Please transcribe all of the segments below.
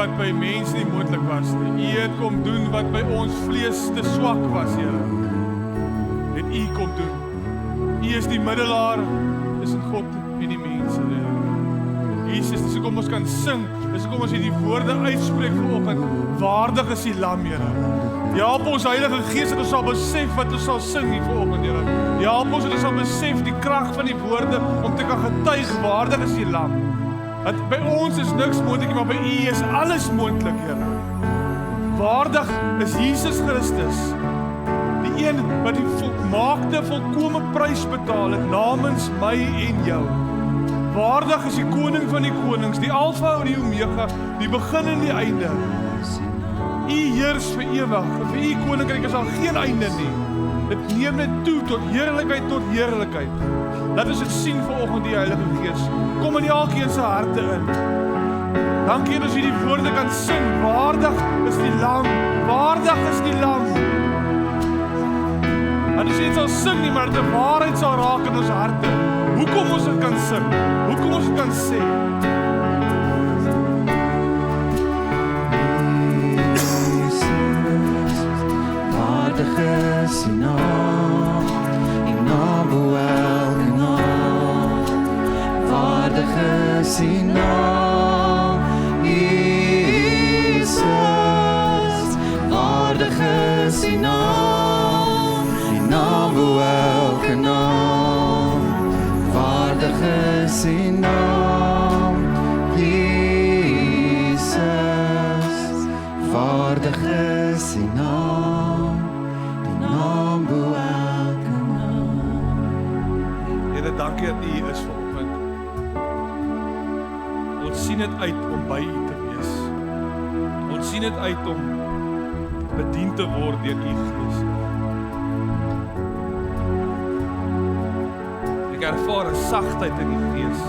wat by mense nie moontlik was nie. U het kom doen wat by ons vlees te swak was, Here. Net U kom doen. U is die middelaar tussen God en die mense, Here. Jesus, dis hoekom ons kan sing, dis hoekom ons hierdie woorde uitspreek vanoggend. Waardig is die Lam, Here. Help ons Heilige Gees dat ons sal besef wat ons sal sing hier vanoggend, Here. Help ons dat ons sal besef die krag van die woorde om te kan getuig, waardig is die Lam. Dat by ons is niks moontlik, maar by U is alles moontlik, Here. Waardig is Jesus Christus, die een wat die volmaakte, volkome prys betaal het namens my en jou. Waardig is die koning van die konings, die Alfa en die Omega, die begin en die einde. U heers vir ewig, vir U koninkryk is daar geen einde nie. Dit neem net toe tot heerlikheid. Laat ons dit sien vanoggend, die Heilige Gees. Kom in elkeen se harte in. Dankie dat ons hierdie woorde kan sing. Waardig is die Lam, waardig is die Lam. En as jy dit sal sing nie, maar die waarheid sal raak in ons harte. Hoekom ons dit kan sing? Hoekom ons dit kan sê? Waardig is die naam bo elke naam. Waardig is die naam, Jesus. Waardig is die naam bo elke naam. Waardig is die naam, Jesus. Waardig is die naam bo elke naam. Here, dankie dat U is vanoggend. Ons sien dit uit om by U te wees. Ons sien dit uit om bedien te word deur U Gees. Ek ervaar 'n sagtheid in die Gees.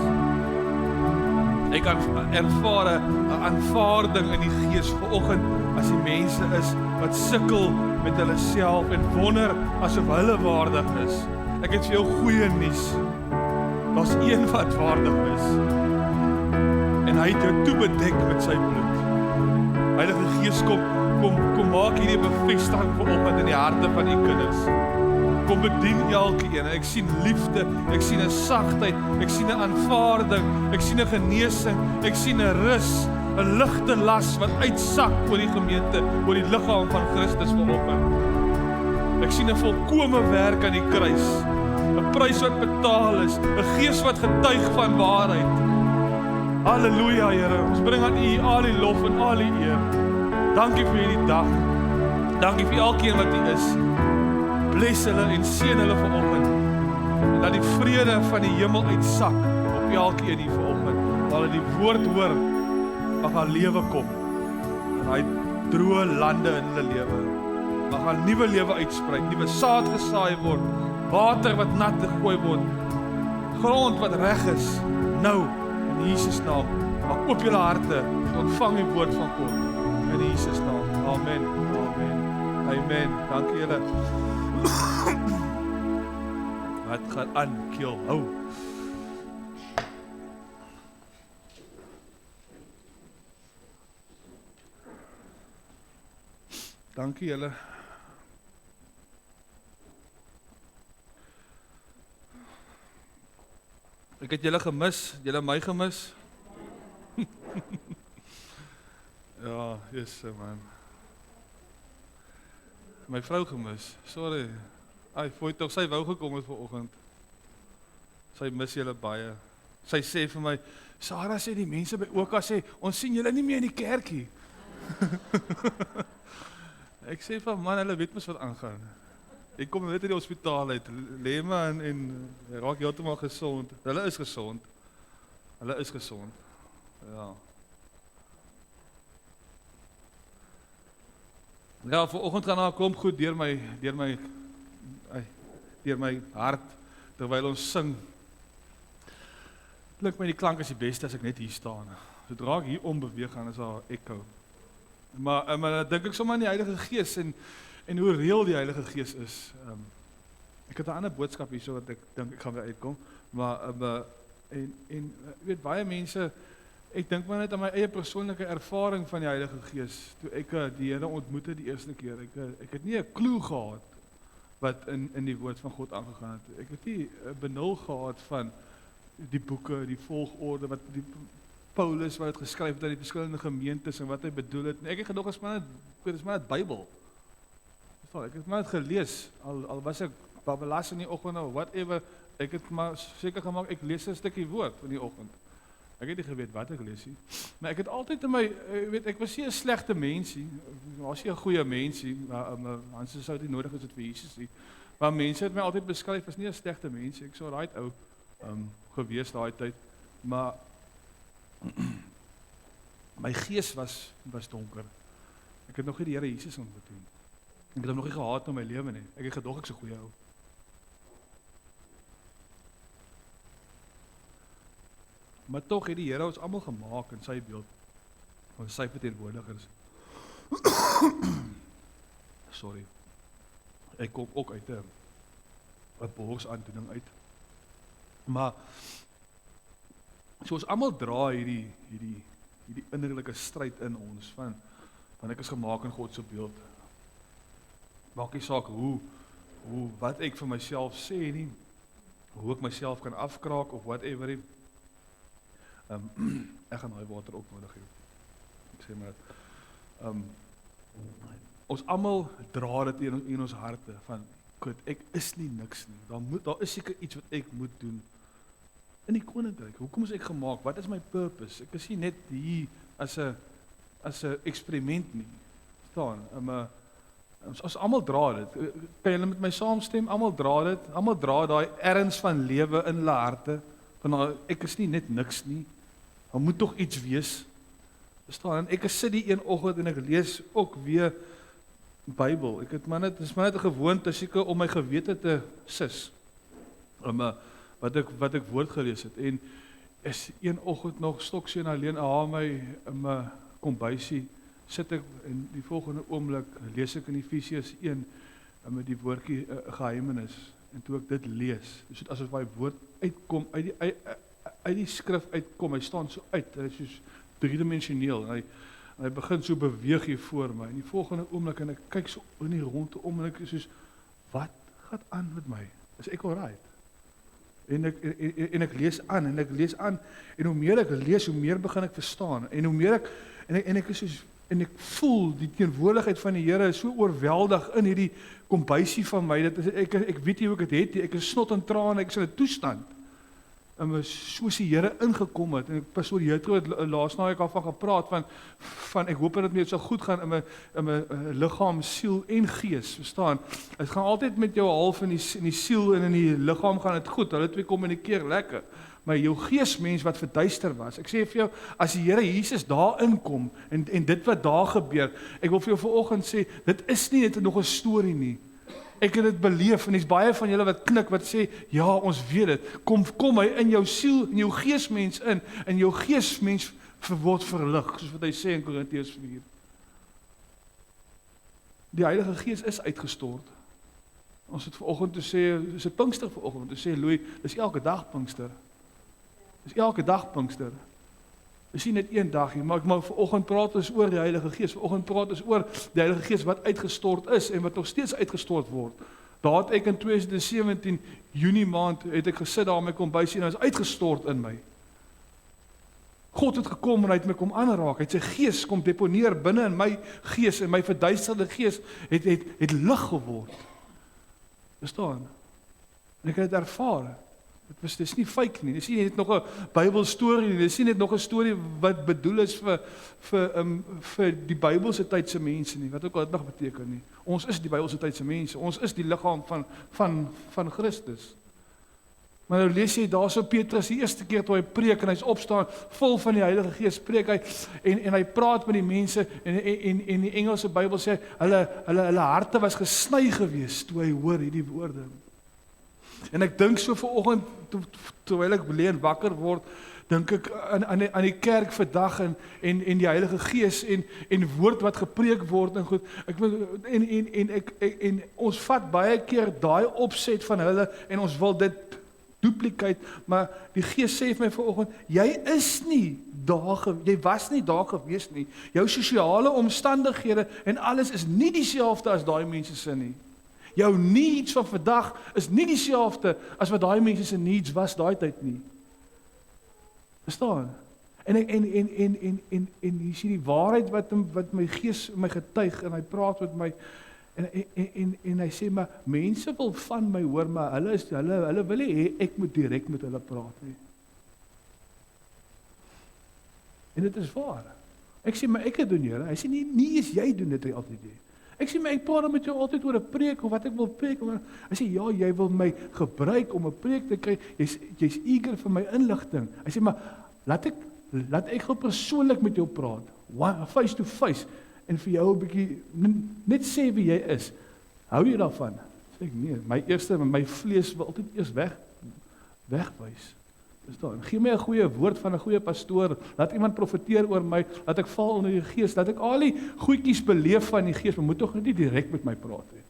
Ek kan ervaar 'n aanvaarding in die Gees vanoggend as die mense is wat sukkel met hulle self en wonder asof hulle waardig is. Ek het vir jou goeie nuus. Daar's een wat waardig is. En hy het jou toe bedek met sy bloed. Heilige Gees, kom maak hierdie bevestiging vanoggend in die harte van U kinders. Kom bedien elkeen. Ek sien liefde, ek sien 'n sagtheid, ek sien 'n aanvaarding, ek sien 'n genesing, ek sien 'n rus, 'n ligte las wat uitsak oor die gemeente, oor die liggaam van Christus vanoggend. Ek sien 'n volkome werk aan die kruis, 'n prys wat betaal is, 'n Gees wat getuig van waarheid. Halleluja, Here. Ons bring aan U al die lof en al die eer. Dankie vir hierdie dag. Dankie vir elkeen wat hier is. Bless hulle en seën hulle vanoggend. En laat die vrede van die hemel uitsak op elkeen hier vanoggend. Waar hulle die woord hoor, mag daar lewe kom. En hy droë lande in hulle lewe. Mag daar nuwe lewe uitsprei, nuwe saad gesaai word, water wat nat gegooi word, grond wat reg is. Nou, in Jesus naam, mag oop julle harte, ontvang die woord van God. In Jesus naam. Amen. Amen. Amen. Dankie julle. Wat gaan aan, keel? Hou. Dankie julle. Ek het julle gemis, julle my gemis. Ja, yes man. My vrou gemis. Sorry. Ai, voet tog sy wou gekom het vanoggend. Sy mis julle baie. Sy sê vir my, Sarah sê die mense by Oka sê, ons sien julle nie meer in die kerkie. Ek sê van man, hulle weet mos wat aangaan. Ek kom net uit die hospitaal uit, lê maar en raak heeltemal gesond. Hulle is gesond. Hulle is gesond. Ja. Ja, vanoggend gaan daar kom goed deur my hart terwyl ons sing. Klink my die klank is die beste as ek net hier staan. Sodra ek hier ombeweeg gaan is daar echo. Maar dan dink ek sommer aan die Heilige Gees en hoe reël die Heilige Gees is. Ek het 'n ander boodskap hierso wat ek dink ek gaan weer uitkom, maar weet baie mense Ek dink maar net aan my eie persoonlike ervaring van die Heilige Gees, toe ek die Here ontmoette die eerste keer. Ek het nie 'n klou gehad wat in die woord van God aangegaan het. Ek het nie 'n benul gehad van die boeke, die volgorde, wat die Paulus wat het geskryf het aan die verskillende gemeentes en wat hy bedoel het. Ek het gedog, dit is maar net Bybel. Ek het maar net gelees, al was ek babelas in die oggend of whatever, ek het maar seker gemaak, ek lees 'n stukkie woord in die oggend. Ek het nie geweet wat ek lees nie. Maar ek het altyd in my, ek was nie 'n slegte mensie, was nie 'n goeie mensie, Hans sou dit nodig is dit vir Jesus nie. Maar mense het my altyd beskryf as nie 'n slegte mensie. Ek sou right ou gewees daai tyd, maar my gees was donker. Ek het nog nie die Here Jesus ontmoet nie. Ek het hom nog nie gehaat in my lewe nie. Ek het gedog ek's 'n goeie ou. Maar tog het die Here ons almal gemaak in sy beeld, ons sy verteenwoordigers. Sorry. Ek kom ook uit 'n borsaandoening uit. Maar so ons almal dra hierdie innerlike stryd in ons van ek is gemaak in God se beeld. Maak nie saak wat ek vir myself sê nie, hoe ek myself kan afkraak of whatever nie. Ek gaan daai water ook nodig hê. Ek sê maar ons almal dra dit in ons harte van God, ek is nie niks nie. Daar is seker iets wat ek moet doen in die koninkryk. Hoekom is ek gemaak? Wat is my purpose? Ek is nie net hier as 'n eksperiment nie. Staan, ons almal dra dit. Kan julle met my saamstem? Almal dra dit. Almal dra daai erns van lewe in hulle harte. Van ek is nie net niks nie. Daar moet tog iets wees. Verstaan? Ek sit die een oggend en ek lees ook weer Bybel. Ek het maar net, dis maar net 'n gewoonte seker om my gewete te sis. Wat ek woord gelees het en is een oggend nog stokseën alleen in my kombuisie sit ek en die volgende oomblik lees ek in Efesiërs 1 met die woordjie geheimenis en toe ek dit lees, is asof daai woord uitkom uit die skrif uitkom, hy staan so uit, hy is soos driedimensioneel en hy begin so beweeg hier voor my en die volgende oomblik en ek kyk so in die rondom en ek is soos wat gaan aan met my? Is ek alright? En ek lees aan en hoe meer ek lees, hoe meer begin ek verstaan en hoe meer ek is soos en ek voel die teenwoordigheid van die Here is so oorweldig in hierdie kombuisie van my dat ek weet nie hoe ek dit het, ek is snot en trane, ek is in 'n toestand. En soos die Here ingekom het en pastoor Jethro het laas naweek af van gepraat van ek hoop dat dit met jou sal goed gaan in my liggaam, siel en gees, verstaan? Dit gaan altyd met jou half in die siel en in die liggaam gaan dit goed. Hulle twee kommunikeer lekker. Maar jou geesmens wat verduister was. Ek sê vir jou, as die Here Jesus daar inkom en dit wat daar gebeur, ek wil vir jou vanoggend sê, dit is nie net nog 'n storie nie. Ek het dit beleef en daar's baie van julle wat knik wat sê, ja, ons weet dit. Kom hy in jou siel en jou geesmens in en jou geesmens word verlig, soos wat hy sê in Korintiërs 4. Die Heilige Gees is uitgestort. Ons het vanoggend te sê, dis 'n Pinkster vanoggend, te sê Louis, dis elke dag Pinkster. Dis elke dag Pinkster. Dis nie net een dag nie, maar vanoggend praat ons oor die Heilige Gees. Vanoggend praat ons oor die Heilige Gees wat uitgestort is en wat nog steeds uitgestort word. Daar het ek in 2017 Junie maand het ek gesit daar in my kombuisie en hy is uitgestort in my. God het gekom en hy het my kom aanraak. Hy het sy gees kom deponeer binne in my gees en my verduisterde gees het lig geword. Verstaan? En ek het dit ervaar. Dis nie fake nie, dis nie net nog 'n Bybelstorie nie, dis nie net nog 'n storie wat bedoel is vir die Bybelse tydse mense nie, wat ook al dit mag beteken nie. Ons is die Bybelse tydse mense, ons is die liggaam van Christus. Maar nou lees jy daarso Petrus die eerste keer toe hy preek en hy's opstaan, vol van die Heilige Gees preek hy en hy praat met die mense en die Engelse Bybel sê hulle harte was gesny gewees toe hy hoor hierdie woorde. En ek dink so vanoggend, terwyl ek lê en wakker word, dink ek aan die kerk vandag en die Heilige Gees en woord wat gepreek word en goed. En ons vat baie keer daai opset van hulle en ons wil dit duplicate, maar die Gees sê vir my vanoggend, jy is nie daar, jy was nie daar gewees nie. Jou sosiale omstandighede en alles is nie dieselfde as daai mense se nie. Jou needs van vandag is nie dieselfde as wat daai mense se needs was daai tyd nie. Verstaan? En hier is die waarheid wat my Gees my getuig en hy praat met my en hy sê maar mense wil van my hoor, maar hulle wil nie hê ek moet direk met hulle praat nie. En dit is waar. Ek sê maar ek het doen, Here. Hy sê nie is jy doen dit hy altyd nie. Ek sê maar ek praat met jou altyd oor 'n preek of wat ek wil preek. Hy sê ja, jy wil my gebruik om 'n preek te kry. Jy's eager vir my inligting. Hy sê maar laat ek gou persoonlik met jou praat, face to face, en vir jou 'n bietjie net sê wie jy is. Hou jy daarvan? Sê ek nee, my vlees wil altyd eers wegwys. Verstaan? Gee my 'n goeie woord van 'n goeie pastoor, laat iemand profeteer oor my, laat ek val onder die Gees, laat ek al die goedjies beleef van die Gees, maar moet tog nie direk met my praat nie.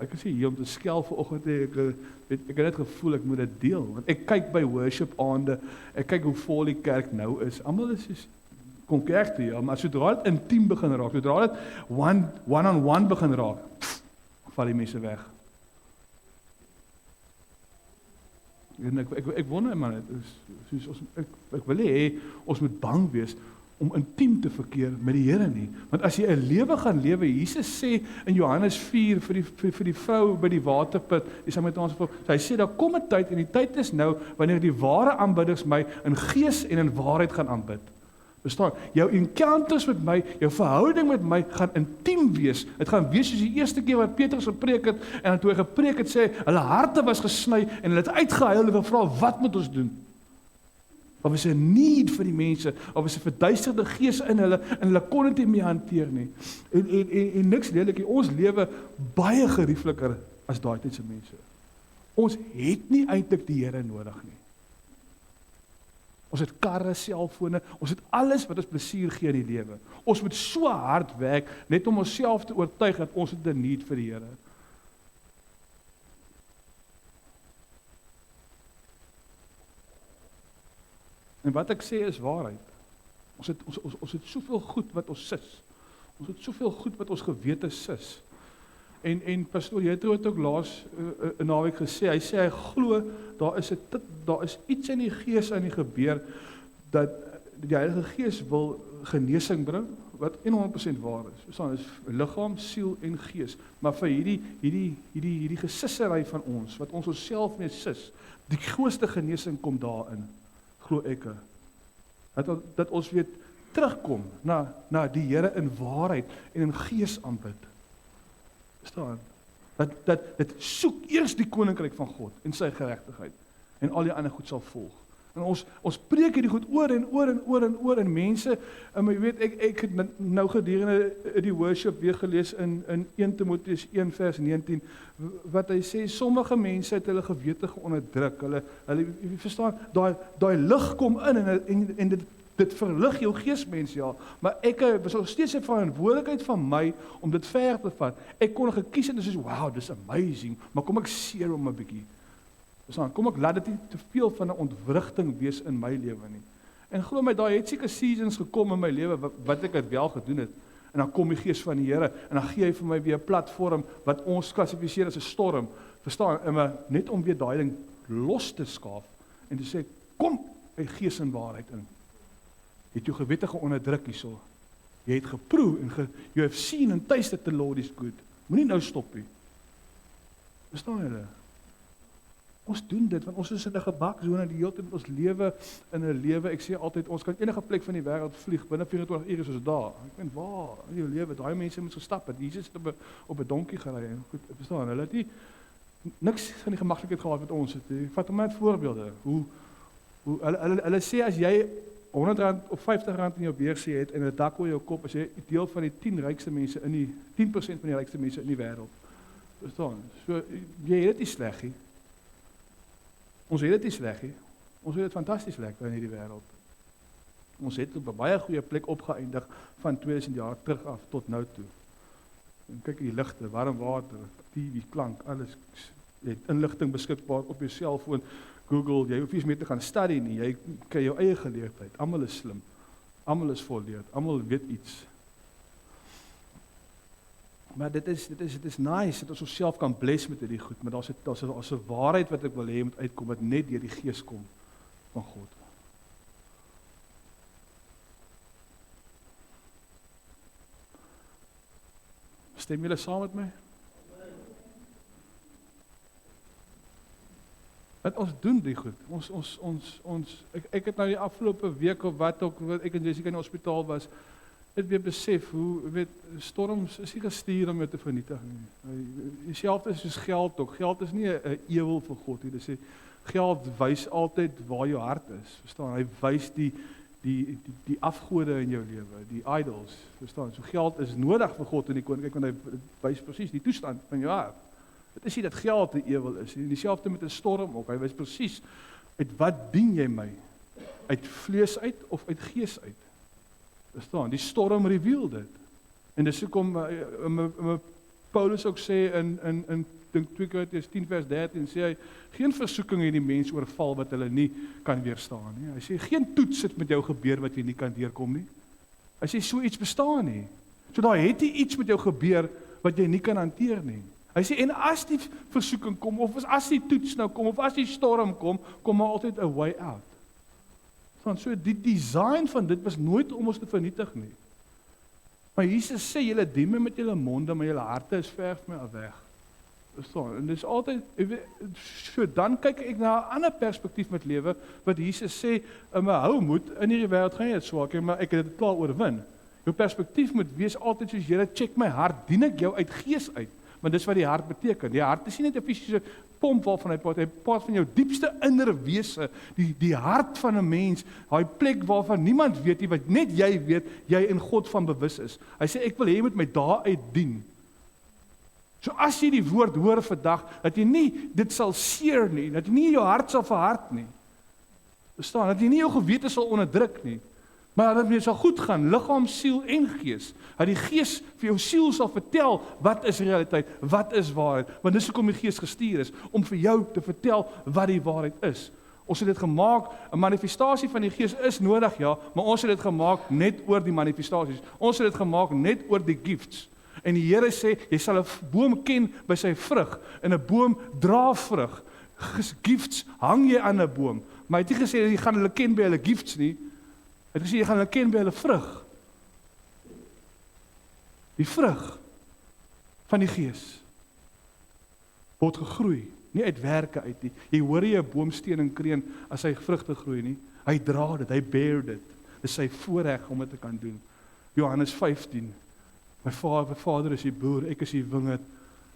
Ek is hier om te skel vanoggend, ek het net gevoel ek moet dit deel, want ek kyk by worship aande, ek kyk hoe vol die kerk nou is, almal is kom kerk toe, ja, maar sodra dit intiem begin raak, sodra dit one-on-one begin raak, val die mense weg. En ek wonder man, ek wil hê, ons moet bang wees, om intiem te verkeer met die Here nie. Want as jy 'n lewe gaan lewe, Jesus sê in Johannes 4 vir die vrou by die waterput, die Samaritaanse vrou, hy sê daar kom 'n tyd en die tyd is nou wanneer die ware aanbidders my in gees en in waarheid gaan aanbid. Verstaan? Jou encounters met my, jou verhouding met my gaan intiem wees. Dit gaan wees soos die eerste keer wat Petrus gepreek het en toe hy gepreek het sê hulle harte was gesny en hulle het uitgehuil en gevra wat moet ons doen? Of is 'n need vir die mense, of is 'n verduisterde gees in hulle, en hulle kon dit nie meer hanteer nie. En niks lelik nie, ons lewe baie geriefliker as daai tydse mense. Ons het nie eintlik die Here nodig nie. Ons het karre, selfone, ons het alles wat ons plesier gee in die lewe. Ons moet so hard werk, net om onsself te oortuig dat ons het 'n need vir die Here. En wat ek sê is waarheid. Ons het soveel goed wat ons sis. Ons het soveel goed wat ons gewete sis. En pastoor Jethro het ook laas 'n naweek gesê, hy sê hy glo daar is iets in die Gees aan die gebeur dat die Heilige Gees wil genesing bring wat 100% waar is. Verstaan, is liggaam, siel en gees. Maar vir hierdie gesissery van ons wat ons onsself mee sis, die grootste genesing kom daarin. Glo ek, dat ons weer terugkom na die Here in waarheid en in gees aanbid. Verstaan? Dat soek eers die koninkryk van God en sy geregtigheid en al die ander goed sal volg. En ons preek hierdie goed oor en mense, jy weet, ek het nou gedurende die worship weer gelees in 1 Timoteus 1 vers 19, wat hy sê, sommige mense het hulle gewete geonderdruk, hulle verstaan, daai lig kom in en dit verlig jou geesmens, ja, maar ek was nog steeds 'n verantwoordelikheid van my om dit ver te vat. Ek kon gekies en dis wow, dis amazing, maar kom ek seer om 'n bietjie. Kom ek laat dit nie te veel van 'n ontwrigting wees in my lewe nie. En glo my, daar het seker seasons gekom in my lewe wat ek dit wel gedoen het. En dan kom die Gees van die Here en dan gee hy vir my weer 'n platform wat ons klassifiseer as 'n storm. Verstaan? Maar net om weer daai ding los te skaaf en te sê, kom by Gees en waarheid in. Jy het jou gewete geonderdruk hierso. Jy het geproe en you have seen and tasted that the Lord is good. Moenie nou stop nie. Verstaan julle? Ons doen dit, want ons is in 'n gebakzone die hele tyd ons lewe in 'n lewe, ek sê altyd, ons kan enige plek van die wêreld vlieg, binne 24 ure soos daar. Ek weet waar, in jou lewe, daai mense moet gestap het, Jesus het op 'n donkie gery, en goed, verstaan, hulle het nie, niks van die gemaklikheid gehad met ons, vat hom net voorbeelde, hulle sê as jy R100 of R50 in jou beursie het, en 'n dak oor jou kop, as jy deel van die 10 rykste mense, 10% van die rykste mense in die wêreld, verstaan, so, jy het dit nie sleg nie. Ons het dit nie sleg nie. Ons het dit fantasties lekker in hierdie wêreld. Ons het op 'n baie goeie plek opgeëindig van 2000 jaar terug af tot nou toe. En kyk die ligte, warm water, TV, klank, alles. Jy het inligting beskikbaar op jou selfoon, Google, jy hoef nie eens meer te gaan study nie, jy kry jou eie geleerdheid. Almal is slim, almal is volleerd, almal weet iets. Maar dit is nice, dat ons onsself kan bless met hierdie goed, maar daar's 'n waarheid wat ek wil hê moet uitkom, wat net deur die Gees kom van God. Stem julle saam met my? Dat ons doen die goed. Ek het nou die afgelope week of wat ook, ek en Jessica in die hospitaal was, het weer besef hoe, storms is nie gestuur om jou te vernietig nie. Dieselfde is soos geld ook. Geld is nie 'n ewel vir God nie. Dit sê geld wys altyd waar jou hart is. Verstaan? Hy wys die afgode in jou lewe, die idols. Verstaan? So geld is nodig vir God in die koninkryk, want hy wys presies die toestand van jou hart. Dit is nie dat geld 'n ewel is nie. Dieselfde met 'n storm ook. Hy wys presies uit wat dien jy my? Uit vlees uit of uit gees uit? Verstaan? Die storm reveal dit. En dis hoekom Paulus ook sê in 2 Korintiërs 10 vers 13 sê hy, geen versoeking het die mens oorval wat hulle nie kan weerstaan nie. Hy sê, geen toets het met jou gebeur wat jy nie kan deurkom nie. Hy sê, so iets bestaan nie. So daar het iets met jou gebeur wat jy nie kan hanteer nie. Hy sê, en as die versoeking kom, of as die toets nou kom, of as die storm kom, kom maar altyd 'n way out. So die design van dit was nooit om ons te vernietig nie. Maar Jesus sê, julle dien my met julle monde, maar julle harte is ver van my af weg. En dis altyd, so dan kyk ek na 'n ander perspektief met lewe, wat Jesus sê, hou moed, in hierdie wêreld gaan jy dit swaak hê, maar ek het dit klaar oorwin. Jou perspektief moet wees altyd soos, Here, check my hart, dien ek jou uit gees uit? Want dis wat die hart beteken. Die hart is nie net 'n fisiese pomp waarvan hy praat van jou diepste innere wese, die hart van 'n mens, daai plek waarvan niemand weet nie, wat net jy weet, jy in God van bewus is. Hy sê, ek wil hê jy moet my daaruit dien. So as jy die woord hoor vandag, dat jy nie dit sal seer nie, dat jy nie jou hart sal verhard nie. Verstaan, dat jy nie jou gewete sal onderdruk nie, maar dat dit sal goed gaan, liggaam, siel en gees. Dat die gees vir jou siel sal vertel, wat is realiteit, wat is waarheid, want dis hoekom die gees gestuur is, om vir jou te vertel wat die waarheid is. Ons het dit gemaak, 'n manifestasie van die gees is nodig, ja, maar ons het dit gemaak net oor die manifestasies. Ons het dit gemaak net oor die gifts. En die Here sê, jy sal 'n boom ken by sy vrug, en 'n boom dra vrug. Gifts hang jy aan 'n boom, maar hy het nie gesê, jy gaan hulle ken by hulle gifts nie. Hy het gesê, jy gaan hulle ken by hulle vrug. Die vrug van die gees word gegroei, nie uit werke uit nie. Jy hoor nie 'n boomsteen en kreun as hy vrugte groei nie. Hy dra dit, hy bear dit. Dis sy voorreg om dit te kan doen. Johannes 15. My vader is die boer, ek is die wingerd.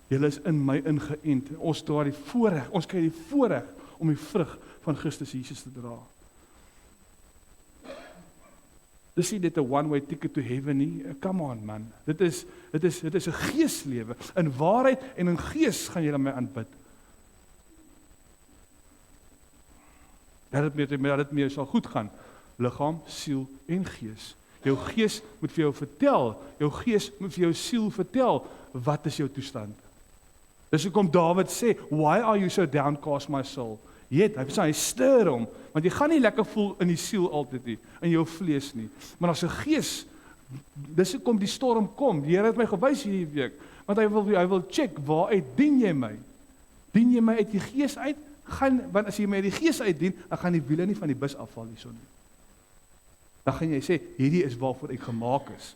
Julle is in my ingeënt. Ons dra die voorreg, ons kry die voorreg om die vrug van Christus Jesus te dra. Dis nie dit 'n one-way ticket to heaven nie. Come on man. Dit is 'n geeslewe. In waarheid en in gees gaan julle my aanbid. Dat dit met jou sal goed gaan. Liggaam, siel en gees. Jou gees moet vir jou vertel, jou gees moet vir jou siel vertel, wat is jou toestand? Dis hoekom Dawid sê, why are you so downcast my soul? Hy stuur hom, want jy gaan nie lekker voel in die siel altyd nie, in jou vlees nie. Maar as 'n gees, dis hoekom die storm kom. Die Here het my gewys hierdie week, want hy wil check, waaruit dien jy my? Dien jy my uit die gees uit? Want as jy my uit die gees uitdien, dan gaan die wiele nie van die bus afval hierson nie. Dan gaan jy sê, hierdie is waarvoor ek gemaak is.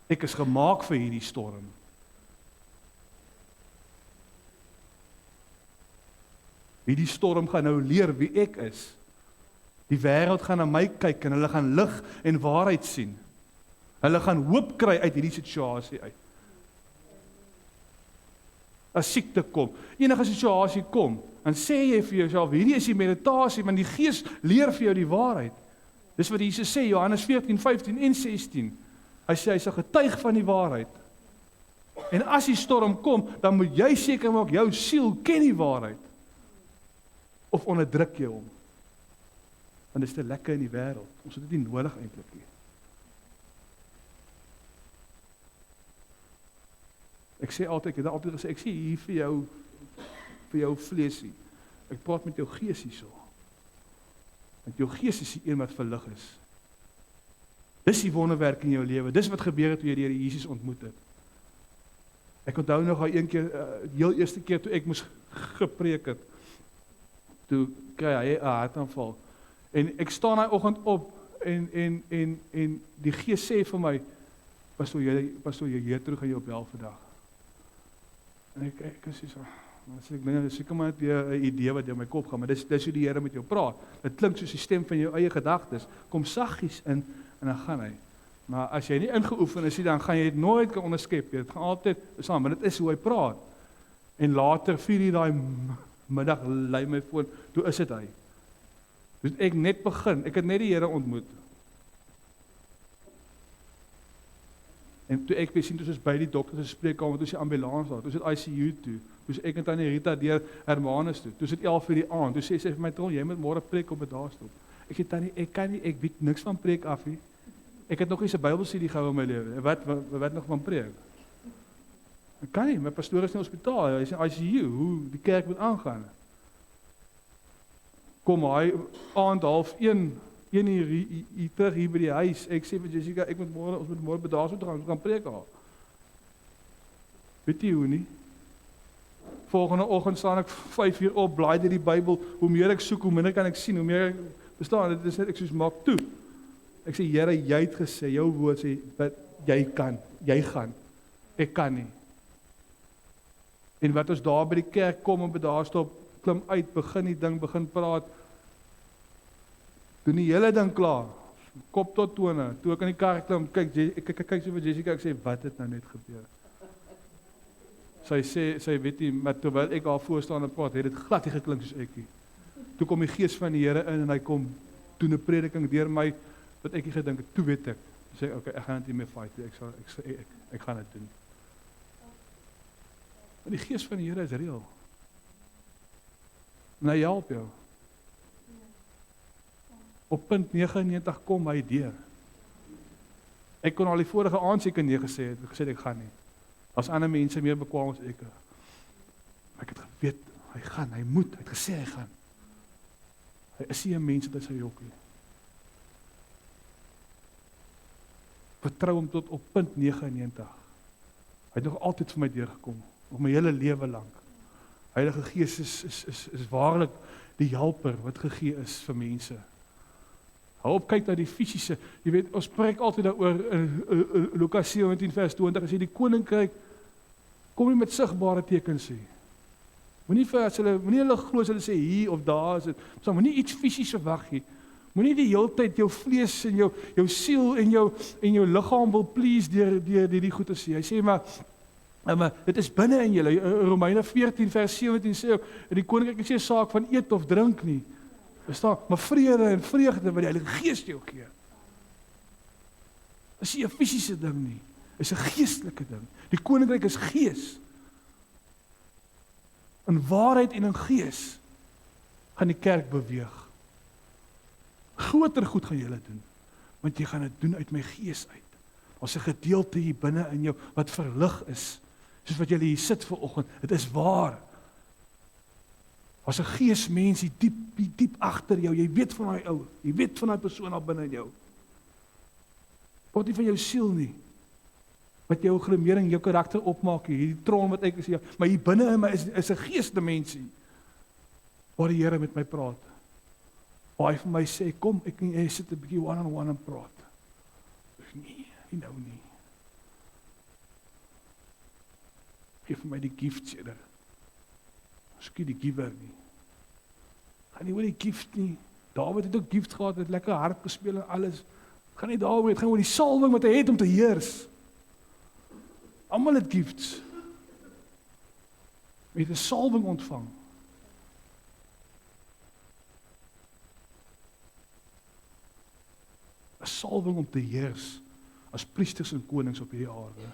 Ek is gemaak vir hierdie storm. Hierdie storm gaan nou leer wie ek is. Die wêreld gaan na my kyk en hulle gaan lig en waarheid sien. Hulle gaan hoop kry uit hierdie situasie uit. As siekte kom, enige situasie kom, dan sê jy vir jouself, hierdie is die meditasie, want die Gees leer vir jou die waarheid. Dis wat Jesus sê, Johannes 14, 15 en 16. Hy sê, hy is 'n getuig van die waarheid. En as die storm kom, dan moet jy seker maak, jou siel ken die waarheid. Of onderdruk jy hom? want dit is te lekker in die wêreld. Ons het dit nie nodig eintlik nie. Ek sê altyd, ek het altyd gesê, ek sê hier vir jou vleesie. Ek praat met jou gees hierso. Want jou gees is die een wat verlig is. Dis die wonderwerk in jou lewe. Dis wat gebeur het toe jy die Here Jesus ontmoet het. Ek onthou nog al een keer, heel eerste keer toe ek moes gepreek het, toe kry hy 'n hartaanval. En ek staan daai oggend op en die Gees sê vir my, pastoor Jethro gaan jou bel vandag. En ek sê so, ek seker maar net weer 'n idee wat in my kop gaan, maar dis hoe die Here met jou praat. Dit klink soos die stem van jou eie gedagtes. Kom saggies in en dan gaan hy. Maar as jy nie ingeoefen is nie, dan gaan jy dit nooit kan onderskep. Dit gaan altyd saam, maar dit is hoe hy praat. En later 4:00 daai middag lei my foon, toe is dit hy. Dus ek net begin, ek het net die Here ontmoet. En toe ek sien, toe is by die dokter se spreekkamer, toe is die ambulans daar, toe is dit ICU toe, toe is ek en Tannie Rita deur Hermanus toe, toe is dit 11:00 die aand, toe sê sy vir my, Tron, jy moet môre preek op 'n daarstop. Ek sê, Tannie, ek weet niks van preek af nie. Ek het nog nie 'n Bybelstudie gehou in my lewe. Wat nog van preek? Ek kan nie, my pastoor is in die hospitaal, hy is in ICU, hoe die kerk moet aangaan. Kom hy aand 12:30, 1:00 terug hier by die huis. Ek sê vir Jessica, ons moet môre by daarso toe gaan preek haar. Weet jy hoe nie? Volgende oggend staan ek 5:00 op, blaai deur die Bybel. Hoe meer ek soek, hoe minder kan ek sien, hoe meer ek verstaan. Dit is net ek soos maak toe. Ek sê, Here, jy het gesê, jou woord sê dat jy kan, jy gaan. Ek kan nie. En wat ons daar by die kerk kom en by daar stop, klim uit, begin die ding, begin praat. Doen die hele ding klaar. Kop tot tone. Toe ek in die kar klim, kyk so vir Jessica, ek sê, wat het nou net gebeur? Sy weet nie, maar terwyl ek daar voor staan en praat, het dit glad nie geklink soos ek nie. Toe kom die Gees van die Here in en hy kom doen 'n prediking deur my wat ek nie gedink het. Toe weet ek. Sê okay, ek gaan dit nie meer fight nie. Ek gaan dit doen. Want die Gees van die Here is reël. En hy help jou. Op punt 99 kom hy deur. Ek kon al die vorige aand seker nee gesê het, ek gaan nie. As ander mense meer bekwam as ek. Maar ek het geweet, hy gaan, hy moet, hy het gesê hy gaan. Hy is nie 'n mens wat hy sy jok nie. Vertrou hom tot op punt 99. Hy het nog altyd vir my deurgekom, op my hele lewe lank. Heilige Gees is waarlik die helper wat gegee is vir mense. Hou op, kyk na die fisiese. Jy weet, ons spreek altyd daaroor in Lukas 17 vers 20, as jy die koninkryk kom nie met sigbare tekens nie. Moenie hulle glo as hulle sê hier of daar is dit. So moenie iets fisies verwag nie. Moenie die hele tyd jou vlees en jou siel en jou liggaam wil please deur die goed te sê. Hy sê maar dit is binne in julle. Romeine 14 vers 17 sê ook, die koninkryk is nie 'n saak van eet of drink nie. Verstaan? Maar vrede en vreugde wat die Heilige Gees jou gee. Dit is nie 'n fisiese ding nie. Dit is 'n geestelike ding. Die koninkryk is gees. In waarheid en in gees gaan die kerk beweeg. Groter goed gaan julle doen, want jy gaan dit doen uit my gees uit. Daar's 'n gedeelte hier binne in jou wat verlig is, soos wat julle hier sit vanoggend. Dit is waar. As 'n geesmens hier diep agter jou, jy weet van daai ou, jy weet van daai persoon daar binne in jou. Wat nie van jou siel nie. Wat jou grimering, jou karakter opmaak, hierdie tron wat ek is hier, maar hier binne in my is 'n geesdimensie waar die Here met my praat. Waar hy vir my sê, kom, ek en jy sit 'n bietjie one-on-one en praat. Nee, nou nie. Geef vir my die gift, Here. Skien die giver nie. Gaan nie oor die gift nie. Dawid het ook gift gehad, het lekker harp gespeel en alles. Gaan nie daaroor, het gaan oor die salwing wat hy het om te heers. Almal het gifts. Hy het 'n salwing ontvang. Salwing om te heers as priesters en konings op hierdie aarde.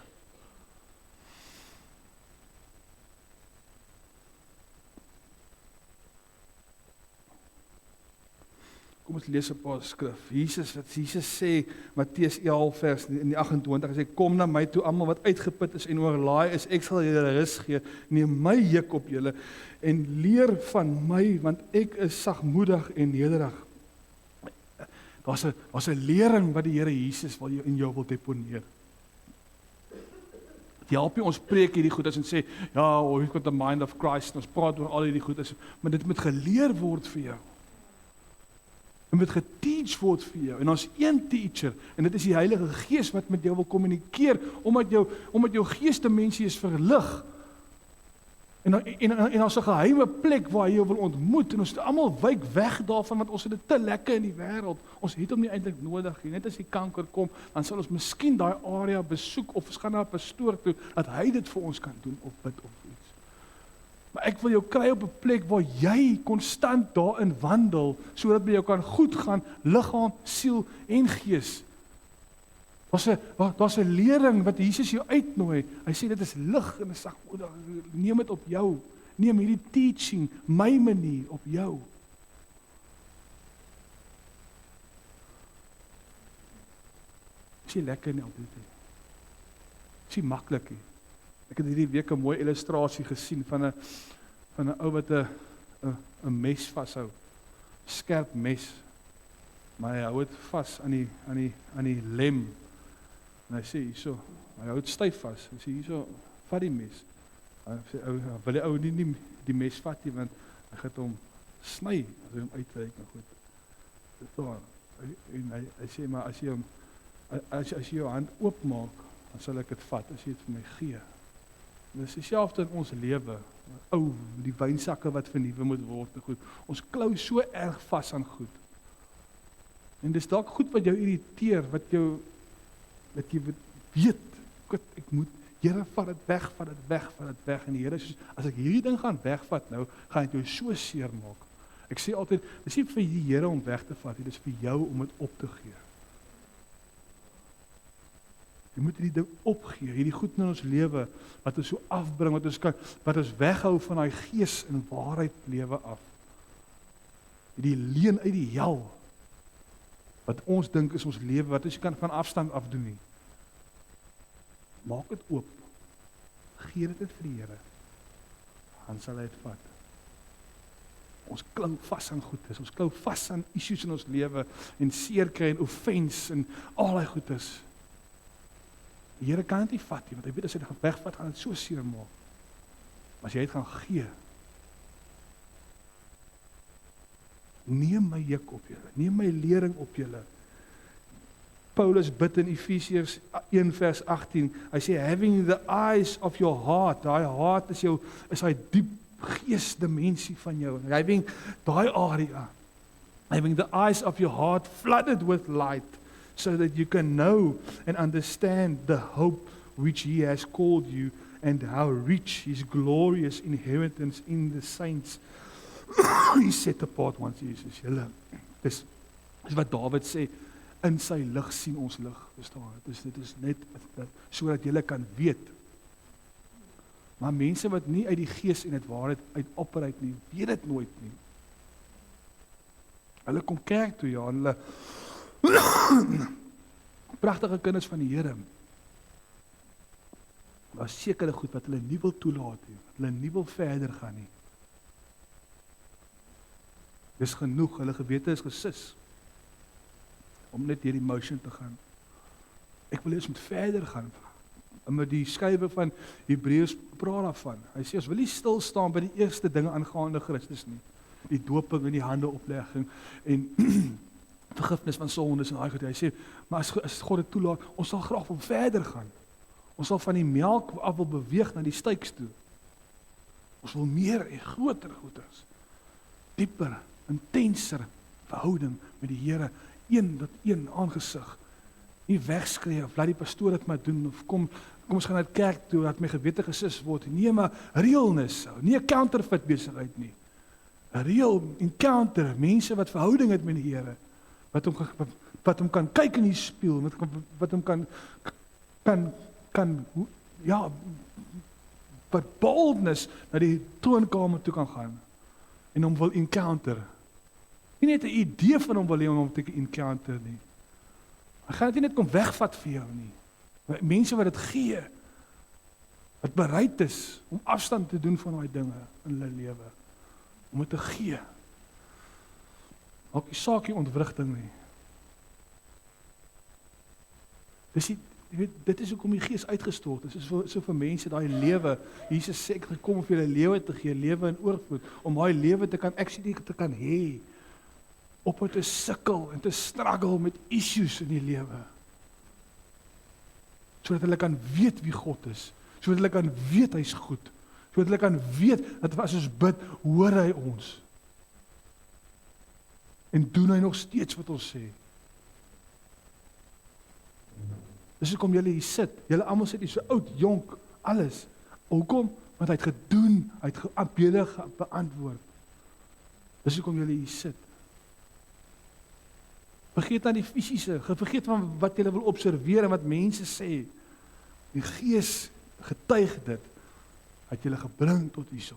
Kom ons lees 'n paar skrif. Jesus sê, Matteus 11 vers in die 28, hy sê, kom na my toe almal wat uitgeput is en oorlaai is, ek sal julle rus gee. Neem my juk op julle en leer van my, want ek is sagmoedig en nederig. Daar's 'n lering wat die Here Jesus wil in jou wil deponeer. Die help jy ons preek hierdie goedes en sê, ja, we've got the mind of Christ, ons praat oor al hierdie goedes, maar dit moet geleer word vir jou. Dit moet geteach word vir jou. En ons een teacher, en dit is die Heilige Gees wat met jou wil kommunikeer, omdat jou geesdimensie is verlig. En ons 'n geheime plek waar hy jou wil ontmoet, en ons almal wyk weg daarvan, want ons het dit te lekker in die wêreld. Ons het hom nie eintlik nodig nie. Net as die kanker kom, dan sal ons miskien daai area besoek, of ons gaan na 'n pastoor toe, dat hy dit vir ons kan doen, of bid of iets. Maar ek wil jou kry op 'n plek waar jy konstant daarin wandel, sodat by jou kan goed gaan, liggaam, siel en gees. Daar's 'n lering wat Jesus jou uitnooi. Hy sê dit is lig en sagmoedig. Neem dit op jou. Neem hierdie teaching, my manier op jou. Is nie lekker nie altyd. Is nie maklik nie. Ek het hierdie week 'n mooi illustrasie gesien van 'n ou wat 'n mes vashou. Skerp mes. Maar hy hou dit vas aan die lem. En hy sê hierso, hy hou dit styf vas. Hy sê hierso, vat die mes. Hy sê wil die ou nie die mes vat nie, want hy gaan hom sny as hy hom uittrek nou goed. Dit daar. En hy sê maar as jy jou hand oopmaak, dan sal ek dit vat as jy dit vir my gee. Dit is dieselfde in ons lewe. Die wynsakke wat vernuwe moet word, goed. Ons klou so erg vas aan goed. En dis dalk goed wat jou irriteer, wat jy weet, God, ek moet, Here, vat dit weg, en die Here sê, as ek hierdie ding gaan wegvat nou, gaan dit jou so seer maak. Ek sê altyd, dis nie vir die Here om weg te vat, dit is vir jou om dit op te gee. Jy moet hierdie ding opgee, hierdie goed in ons lewe, wat ons so afbring, wat ons weghou van daai gees en waarheid lewe af. Die leen uit die hel, wat ons dink is ons lewe, wat ons kan van afstand af doen nie. Maak dit oop, gee dit vir die Here, dan sal hy dit vat. Ons klou vas aan goedes, ons klou vas aan issues in ons lewe, en seer kry en offense, en al die goedes. Die Here kan dit nie vat nie, want hy weet as hy dit gaan wegvat, gaan dit so seer maak. Maar as jy dit gaan gee, neem my juk op julle, neem my lering op julle. Paulus bid in Efesiërs 1 vers 18, hy sê, having the eyes of your heart, daai hart is hy diep geesdimensie van jou, having daai area, having the eyes of your heart flooded with light, so that you can know and understand the hope which he has called you, and how rich his glorious inheritance in the saints. He set apart once Jesus, julle. Dis wat Dawid sê, in sy lig sien ons lig. Dit is net sodat julle kan weet. Maar mense wat nie uit die gees en die waarheid uit operate nie, weet dit nooit nie. Hulle kom kerk toe, ja, en hulle pragtige kinders van die Here. Maar sekere goed wat hulle nie wil toelaat nie, wat hulle nie wil verder gaan nie. Dis genoeg, hulle gewete is gesis om net deur die motion te gaan. Ek wil eens met verder gaan. En met die skrywe van Hebreërs praat daarvan. Hy sê ons wil nie stil staan by die eerste dinge aangaande Christus nie. Die doping en die handeoplegging en vergifnis van sondes en daai goed. Hy sê, maar as God dit toelaat, ons sal graag wil verder gaan. Ons sal van die melk af wil beweeg na die styks toe. Ons wil meer en groter goeders. Dieper, intenser verhouding met die Here, een aangesig. Nie wegskree of laat die pastoor dit maar doen of kom ons gaan na die kerk toe dat my gewete gesis word. Nee, maar realness, nie 'n counterfeit besigheid nie. 'n Real encounter, mense wat verhouding het met die Here, wat hom kan kyk in die spieël, wat hom kan wat boldness na die troonkamer toe kan gaan en hom wil encounter nie net 'n idee van hom wil hê om hom te encounter nie. Hy gaan dit nie net kom wegvat vir jou nie. Maar mense wat dit gee, wat bereid is om afstand te doen van daai dinge in hulle lewe, om dit te gee. Maak nie saak die ontwrigting nie. Jy weet, dit is hoekom die Gees uitgestort is. Dit is so vir mense daai lewe. Jesus sê ek gekom om vir julle lewe te gee, lewe in oorvloed, om daai lewe te kan te kan hê, op te sukkel en te struggle met issues in die lewe. Sodat hulle kan weet wie God is, sodat hulle kan weet hy's goed, sodat hulle kan weet dat as ons bid, hoor hy ons. En doen hy nog steeds wat ons sê. Dis hoekom julle hier sit. Julle almal sit hier so oud, jonk, alles. Hoekom? Want hy het gedoen, hy het aanbede beantwoord. Dis hoekom julle hier sit. Vergeet aan die fisiese, vergeet van wat julle wil observeer en wat mense sê. Die Gees getuig dit, het julle gebring tot hierso.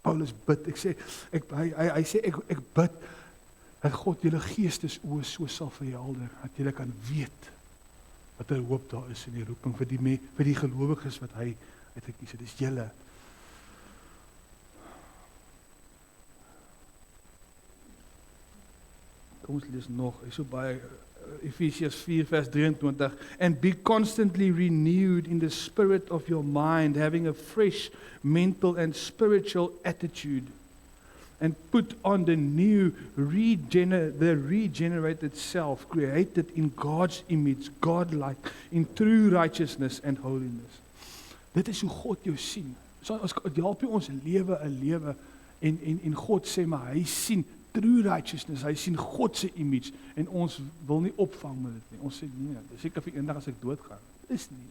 Paulus bid, hy sê ek bid dat God julle geestesoë so sal verhelder, dat julle kan weet wat 'n hoop daar is in die roeping vir die gelowiges wat hy uitgekies het. Dis julle. Kom ons lees nog, is so baie Ephesians 4 vers 23, and be constantly renewed in the spirit of your mind, having a fresh mental and spiritual attitude, and put on the new, regenerated self, created in God's image, godlike, in true righteousness and holiness. Dit is hoe God jou sien. So, as help jy ons lewe 'n lewe, en God sê, maar hy sien true righteousness, hy sien God se image, en ons wil nie opvang met dit nie. Ons sê, nee, dis seker vir eendag as ek doodgaan. Dis nie.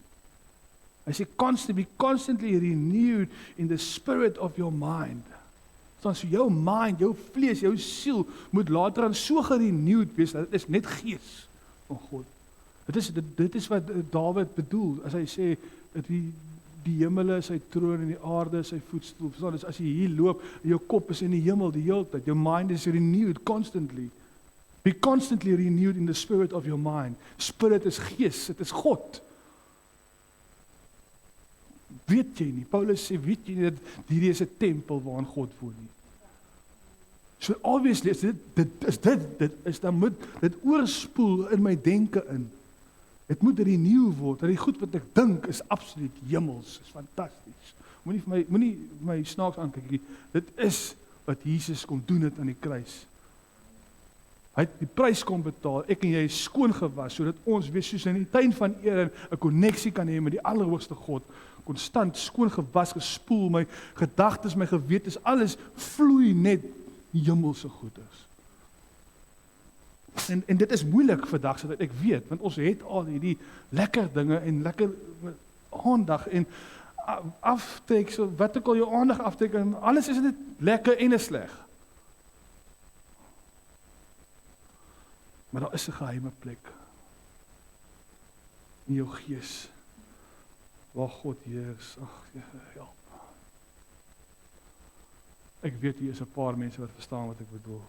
Hy sê, be constantly renewed in the spirit of your mind. So jou mind, jou vlees, jou siel, moet later aan so gerenewd wees, dat dit is net gees van God. Dit is wat Dawid bedoel, as hy sê, dat die hemel is sy troon en die aarde is sy voetstoel. Dus as jy hier loop, jou kop is in die hemel die hele tyd. Your mind is renewed constantly. Be constantly renewed in the spirit of your mind. Spirit is gees, dit is God. Weet jy nie, Paulus sê, weet jy nie, dat hierdie is 'n tempel waarin God woon nie. So obviously, dan moet dit oorspoel in my denke in. Dit moet renew word, dat die goed wat ek dink is absoluut hemels, is fantasties. Moenie my snaaks aankyk nie. Dit is wat Jesus kom doen het aan die kruis. Hy het die prys kom betaal, ek en jy is skoon gewas, sodat ons weer soos in die tuin van Eden 'n koneksie kan hê met die Allerhoogste God. Konstant skoon gewas, gespoel, my gedagtes, my gewete, alles vloei net hemelse goeders. En dit is moeilik vandag, sodat ek weet, want ons het al hierdie lekker dinge en lekker aandag en aftrek, so wat ek al jou aandag aftrek, en alles is net lekker en is sleg. Maar daar is 'n geheime plek in jou gees, waar God heers. Ag, help. Ek weet hier is 'n paar mense wat verstaan wat ek bedoel.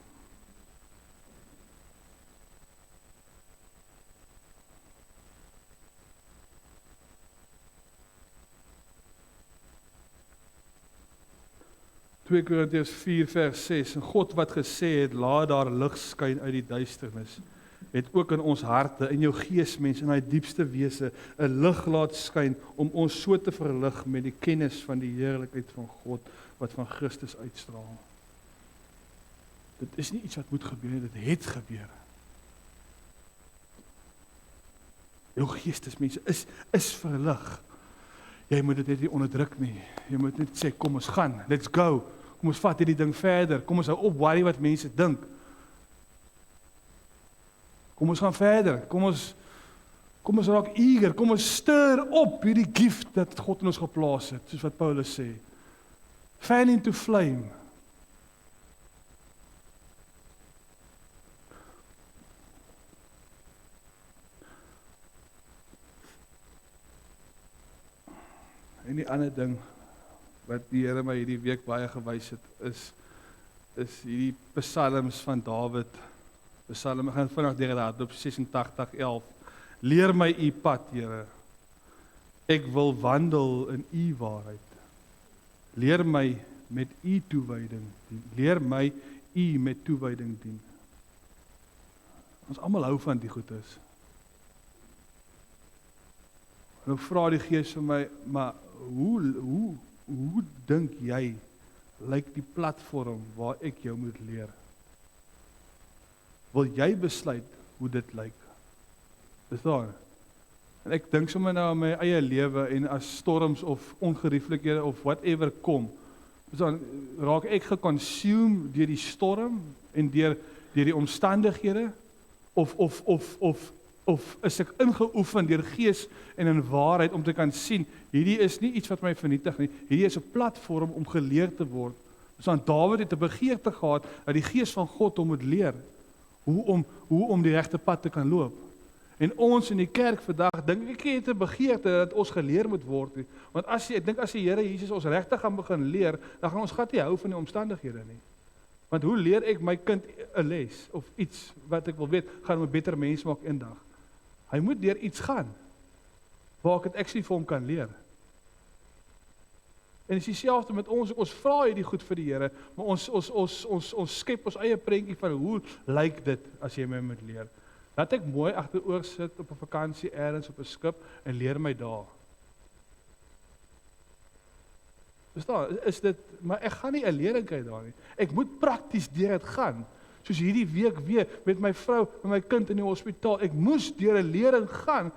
Tweede Korintiërs 4 vers 6, en God wat gesê het, laat daar lig skyn uit die duisternis, het ook in ons harte, in jou geesmens, in hy diepste wese, 'n lig laat skyn, om ons so te verlig met die kennis van die heerlikheid van God, wat van Christus uitstraal. Dit is nie iets wat moet gebeur, dit het gebeur. Jou geestesmense is verlig. Jy moet dit nie onderdruk nie. Jy moet net sê, kom ons gaan, let's go. Kom ons vat hierdie ding verder. Kom ons hou op worry wat mense dink. Kom ons gaan verder. Kom ons raak eager. Kom ons stir op hierdie gift dat God in ons geplaas het, soos wat Paulus sê. Fan into flame. En die ander ding wat die Here my hierdie week baie gewys het, is hierdie psalms van Dawid. Psalm, ek gaan vandag deur dit hardloop 86:11. Leer my u pad, Here. Ek wil wandel in u waarheid. Leer my met u toewyding dien. Leer my u met toewyding dien. Ons almal hou van die goedes. En nou vra die Gees vir my, maar hoe dink jy lyk die platform waar ek jou moet leer? Wil jy besluit hoe dit lyk? Dis daar. En ek dink sommer nou aan my eie lewe en as storms of ongerieflikhede of whatever kom, dan raak ek geconsume deur die storm en deur die omstandighede of is ek ingeoefen deur Gees en in waarheid om te kan sien, hierdie is nie iets wat my vernietig nie, hierdie is 'n platform om geleer te word. So aan Dawid het 'n begeerte gehad dat die Gees van God hom moet leer hoe om die regte pad te kan loop. En ons in die kerk vandag dink ek het 'n begeerte dat ons geleer moet word. Want ek dink as die Here Jesus ons regtig gaan begin leer, dan gaan ons glad nie hou van die omstandighede nie. Want hoe leer ek my kind 'n les of iets wat ek wil weet, gaan hom 'n beter mens maak eendag. Hy moet deur iets gaan waar ek dit actually vir hom kan leer. En dit is dieselfde met ons vra hierdie goed vir die Here, maar ons skep ons eie prentjie van hoe lyk dit as jy my moet leer. Laat ek mooi agteroor sit op 'n vakansie elders op 'n skip en leer my daar. Verstaan, is dit, maar ek gaan nie 'n lering kry daar nie. Ek moet prakties deur dit gaan. Soos hierdie week weer met my vrou en my kind in die hospitaal. Ek moes deur 'n lering gaan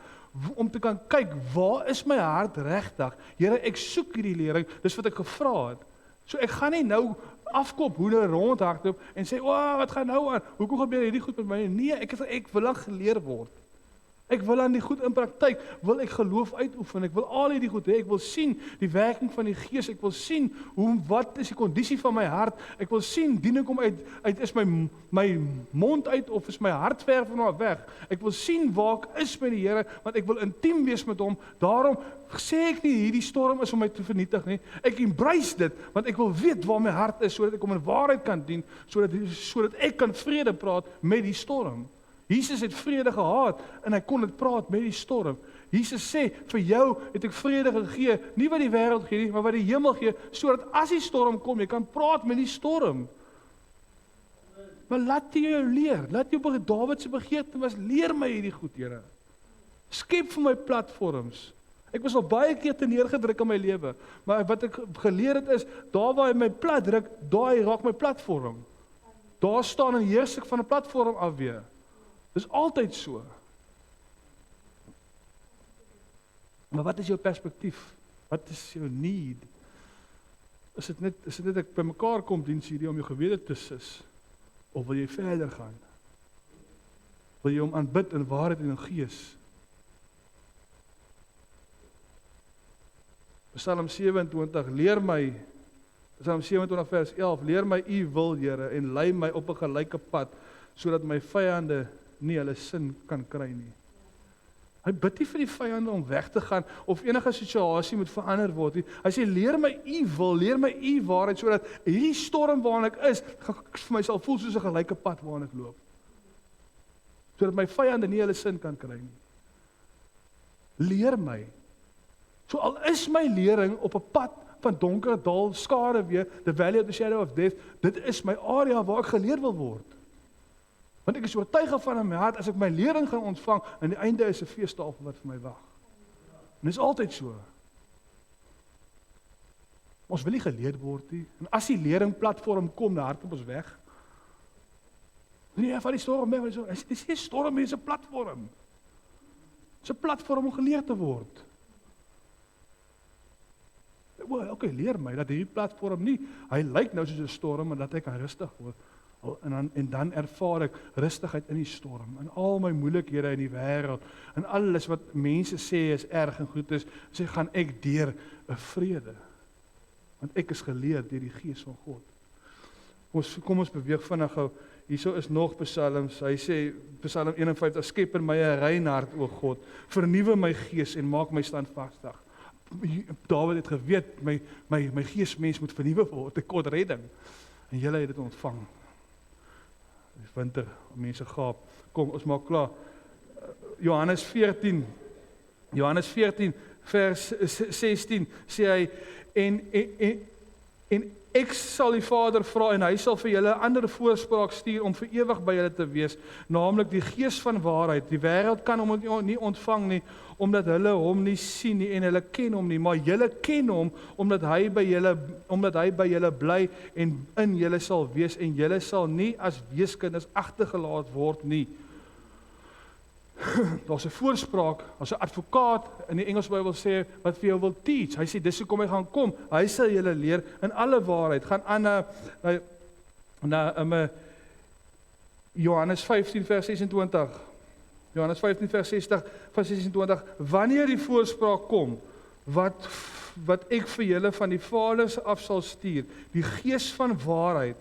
om te kan kyk, waar is my hart regtig? Here, ek soek hierdie lering, dis wat ek gevra het. So ek gaan nie nou afkop hoender rondhardloop en sê, wat gaan nou aan? Hoekom gebeur hierdie goed met my? Nee, ek wil aan geleer word. Ek wil aan die goed in praktyk, wil ek geloof uitoefen, ek wil al hierdie goed hê, ek wil sien die werking van die Gees, ek wil sien wat is die kondisie van my hart, ek wil sien, dien ek hom uit is my mond uit of is my hart ver van hom weg, ek wil sien waar ek is met die Here, want ek wil intiem wees met hom, daarom sê ek nie hierdie storm is om my te vernietig nie, ek embrace dit, want ek wil weet waar my hart is, sodat ek hom in waarheid kan dien, sodat ek kan vrede praat met die storm. Jesus het vrede gehad en hy kon dit praat met die storm. Jesus sê, vir jou het ek vrede gegee, nie wat die wêreld gee nie, maar wat die hemel gee, sodat as die storm kom, jy kan praat met die storm. Maar laat jy jou leer, laat jou Dawid se begeerte was, leer my hierdie goed, Here. Skep vir my platforms. Ek was al baie keer te neergedruk in my lewe, maar wat ek geleer het is, daar waar hy my plat druk, daar raak my platform. Daar staan en heers ek van 'n platform af weer. Dis altyd so. Maar wat is jou perspektief? Wat is jou need? Is dit net ek by mekaar kom diens hierdie om jou gewete te sis? Of wil jy verder gaan? Wil jy hom aanbid in waarheid en in gees? Psalm 27, leer my, Psalm 27 vers 11, leer my u wil, Here, en lei my op 'n gelyke pad, sodat my vyande nie hulle sin kan kry nie. Hy bid nie vir die vyande om weg te gaan, of enige situasie moet verander word nie. Hy sê, leer my u wil, leer my u waarheid, sodat hierdie storm waarin ek is, vir my sal voel soos 'n gelyke pad waarin ek loop. Sodat my vyande nie hulle sin kan kry nie. Leer my. So al is my lering op 'n pad van donker dal, skare weer, the valley of the shadow of death, dit is my area waar ek geleer wil word. Want ek is oortuig van in my hart, as ek my lering gaan ontvang, aan die einde is 'n feestafel wat vir my wag. En dit is altyd so. Ons wil nie geleer word nie. En as die leringplatform kom, dan hardloop ons weg. Nee, van die storm weg, dit is nie storm, dit is 'n platform. Dit is 'n platform om geleer te word. Okay, leer my dat hierdie platform nie, hy lyk nou soos 'n storm, maar dat ek kan rustig word. En dan ervaar ek rustigheid in die storm, in al my moeilikhede in die wêreld, en alles wat mense sê is erg en goed is, sê gaan ek deur 'n vrede. Want ek is geleer deur die Gees van God. Kom ons beweeg vinnig gou. Hierso is nog psalms. Hy sê, Psalm 51, skep in my 'n rein hart, o God, vernuwe my gees en maak my standvastig. Dawid het geweet, my geesmens moet vernuwe word, ek kort redding. En julle het dit ontvang. Dis winter, mense gaap. Kom, ons maak klaar. Johannes 14 vers 16 sê hy, en ek sal die Vader vra en hy sal vir julle 'n ander voorspraak stuur om vir ewig by julle te wees, naamlik die Gees van waarheid. Die wêreld kan hom nie ontvang nie, omdat hulle hom nie sien nie en hulle ken hom nie, maar julle ken hom omdat hy by julle bly en in julle sal wees en julle sal nie as weeskinders agtergelaat word nie. Daar's 'n voorspraak, as 'n advokaat in die Engelse Bybel sê wat vir jou wil teach. Hy sê dis hoekom hy gaan kom. Hy sal julle leer in alle waarheid. Gaan aan na Johannes 15 vers 26. Johannes 15 vers 26. Wanneer die voorspraak kom wat ek vir julle van die Vader af sal stuur, die Gees van waarheid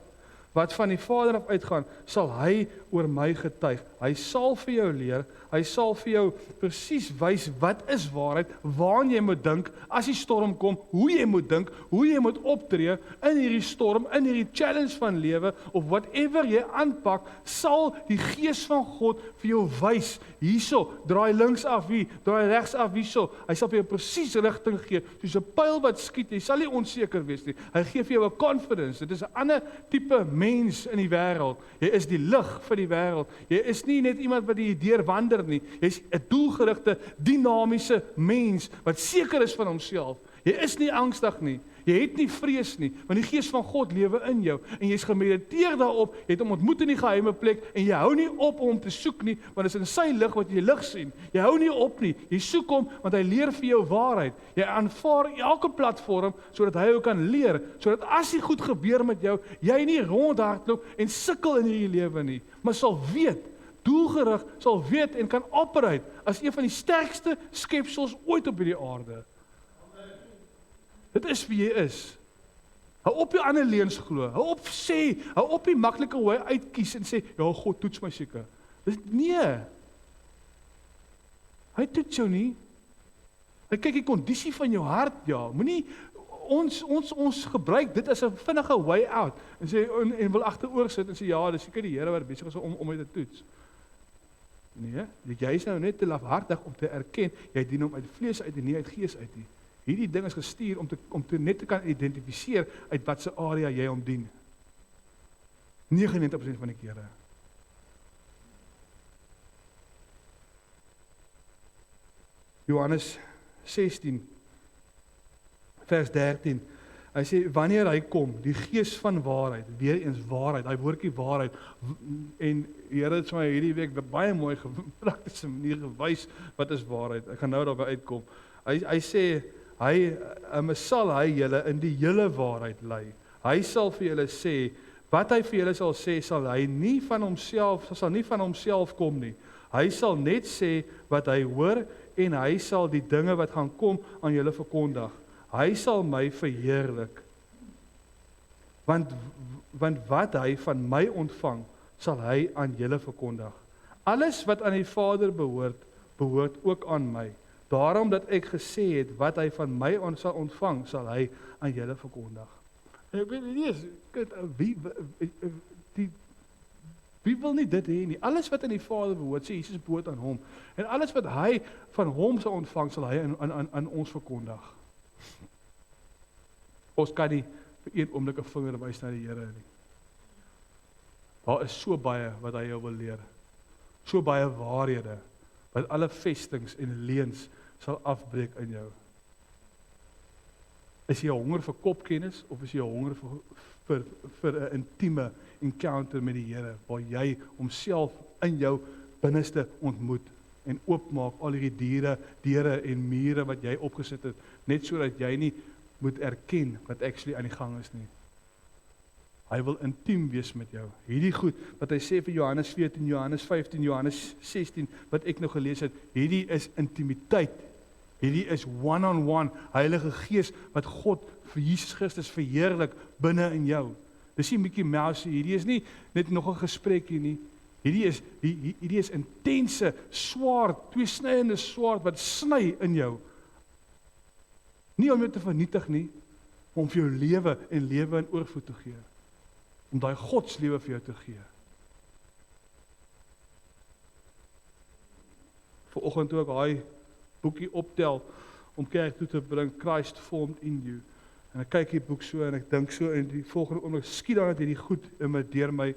wat van die Vader af uitgaan, sal hy oor my getuig. Hy sal vir jou leer, hy sal vir jou presies wys wat is waarheid, waaraan jy moet dink, as die storm kom, hoe jy moet dink, hoe jy moet optree in hierdie storm, in hierdie challenge van lewe, of whatever jy aanpak, sal die Gees van God vir jou wys, hierso, draai links af hier, draai regs af hierso, hy sal vir jou presies rigting gee, soos 'n pyl wat skiet, jy sal nie onseker wees nie, hy gee vir jou 'n confidence, dit is 'n ander tipe mens in die wêreld, jy is die lig vir die wêreld, jy is nie net iemand wat die deur wander nie, jy is 'n doelgerigte, dinamiese mens, wat seker is van homself, jy is nie angstig nie, jy het nie vrees nie, want die Gees van God lewe in jou, en jy is gemediteer daarop, jy het hom ontmoet in die geheime plek, en jy hou nie op om te soek nie, want dit is in sy lig wat jy lig sien, jy hou nie op nie, jy soek hom, want hy leer vir jou waarheid, jy aanvaar elke platform, sodat hy jou kan leer, sodat as die goed gebeur met jou, jy nie rondhardloop en sukkel in hierdie lewe nie, maar sal weet, doelgerig sal weet en kan operate as een van die sterkste skepsels ooit op hierdie aarde. Dit is wie jy is. Hou op jou ander leuns glo. Hou op die maklike hoe uitkies en sê, ja, God toets my seker. Nee. Hy toets jou nie. Hy kyk die kondisie van jou hart, ja. Moenie ons gebruik dit as 'n vinnige way out en sê en wil agteroor sit en sê ja, dis seker die Here wat besig is om my te toets. Nee, jy is nou net te lafhartig om te erken jy dien hom uit vlees uit en nie uit gees uit nie. Hierdie ding is gestuur om net te kan identifiseer uit watse area jy hom dien. 99% van die kere. Johannes 16 vers 13. Hy sê wanneer hy kom, die Gees van waarheid, weer eens waarheid, hy woordjie waarheid, en die Here het my hierdie week baie mooi praktiese manier gewys wat is waarheid. Ek gaan nou daarby uitkom. Hy sê sal hy julle in die hele waarheid lei. Hy sal vir julle sê wat hy vir julle sal sê, sal nie van homself kom nie. Hy sal net sê wat hy hoor en hy sal die dinge wat gaan kom aan julle verkondig. Hy sal my verheerlik. Want wat hy van my ontvang, sal hy aan julle verkondig. Alles wat aan die Vader behoort ook aan my. Daarom dat ek gesê het, wat hy van my sal ontvang, sal hy aan julle verkondig. Ek weet nie, wie wil nie dit hê nie? Alles wat aan die Vader behoort, sê Jesus behoort aan hom. En alles wat hy van hom sal ontvang, sal hy aan ons verkondig. Ons kan nie vir een oomblik 'n vinger wys na die Here nie. Daar is so baie wat hy jou wil leer. So baie waarhede wat alle vestings en leuns sal afbreek in jou. Is jy honger vir kopkennis of is jy honger vir 'n intieme encounter met die Here waar jy homself in jou binneste ontmoet en oopmaak al hierdie deure en mure wat jy opgesit het, net sodat jy nie moet erken wat actually aan die gang is nie. Hy wil intiem wees met jou. Hierdie goed wat hy sê vir Johannes 14, Johannes 15, Johannes 16 wat ek nou gelees het, hierdie is intimiteit. Hierdie is one-on-one, Heilige Gees wat God vir Jesus Christus verheerlik binne in jou. Dis nie Mickey Mouse, hierdie is nie net nog 'n gesprekkie nie. Hierdie is intense swaard, tweesnyende swaard wat sny in jou. Nie om jou te vernietig nie, maar om vir jou lewe en lewe in oorvloed te gee. Om daai godslewe vir jou te gee. Vanoggend toe ek daai boekie optel, om kerk toe te bring, Christ formed in you. En ek kyk die boek so, en ek dink so, en die volgende oomblik skiet dan het hierdie goed in my deur my,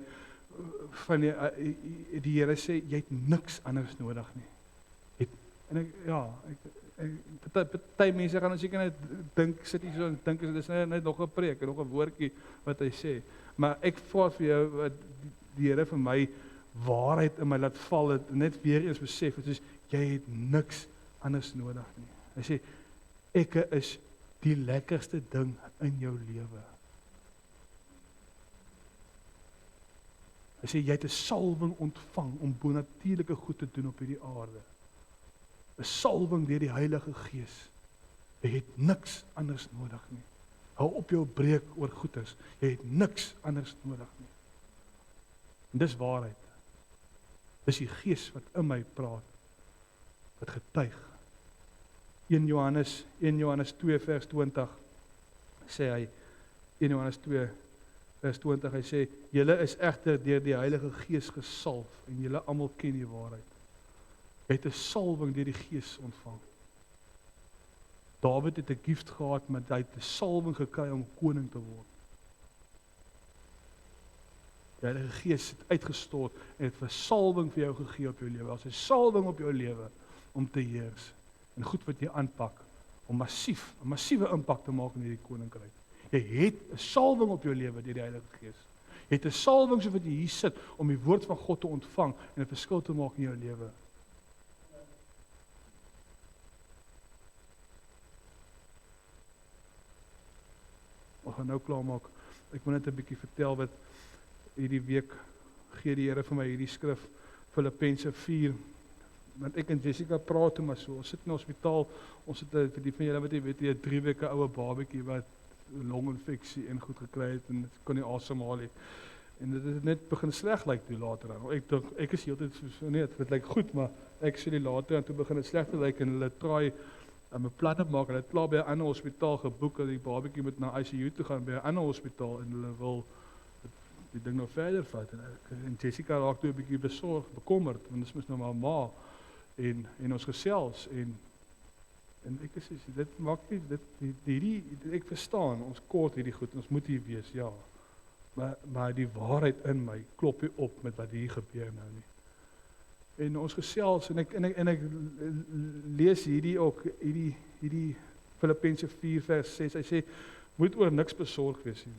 van die Here sê, jy het niks anders nodig nie. En party mense gaan seker net dink, sit hier so en dink, dit is net nog 'n preek, en nog 'n woordjie wat hy sê. Maar ek vra vir jou, wat die Here vir my waarheid in my laat val, het net weer eens besef, het is, jy het niks anders nodig nie. Hy sê, ek is die lekkerste ding in jou lewe. Hy sê, jy het 'n salwing ontvang om bonatuurlike goed te doen op hierdie aarde. 'n Salwing deur die Heilige Gees. Jy het niks anders nodig nie. Hou op jou breek oor goeders. Jy het niks anders nodig nie. En dis waarheid. Dis die Gees wat in my praat, wat getuig. 1 Johannes 2 vers 20 sê hy, 1 Johannes 2 vers 20, hy sê, julle is egter deur die Heilige Gees gesalf, en julle almal ken die waarheid. Jy het 'n salwing deur die Gees ontvang. Dawid het 'n gift gehad, maar hy het 'n salwing gekry om koning te word. Die Heilige Gees het uitgestort en het 'n salwing vir jou gegee op jou lewe. Daar's 'n salwing op jou lewe om te heers. En goed wat jy aanpak, om 'n massiewe impak te maak in hierdie koninkryk. Jy het 'n salwing op jou lewe deur die Heilige Gees. Jy het 'n salwing so wat jy hier sit, om die woord van God te ontvang, en 'n verskil te maak in jou lewe. Ons gaan nou klaarmaak. Ek moet net 'n bietjie vertel wat hierdie week gee die Here vir my hierdie skrif, Filippense 4. Want ek en Jessica praat toe maar so. Ons sit in die hospitaal, ons het vir die van julle wat jy weet, 'n 3 weke oue babatjie wat longinfeksie en goed gekry het en kon nie asemhaal nie. En dit het net begin sleg lyk toe later aan. Ek is heeltyd so nee, dit lyk goed, maar ek sê die later en toe begin dit sleg te lyk en hulle traai om 'n plan te maak. Hulle het klaar by 'n ander hospitaal geboek dat die babatjie moet na ICU toe gaan by 'n ander hospitaal en hulle wil die ding nou verder vat. En Jessica raak toe 'n bietjie bekommerd, want dit is mos nou maar ma en ons gesels en ek sê dit maak nie hierdie ek verstaan, ons kort hierdie goed, ons moet hier wees, ja. Maar die waarheid in my klop nie op met wat hier gebeur nou nie. En ons gesels en ek lees hierdie ook hierdie Filippense 4 vers 6. Hy sê moet oor niks besorg wees nie.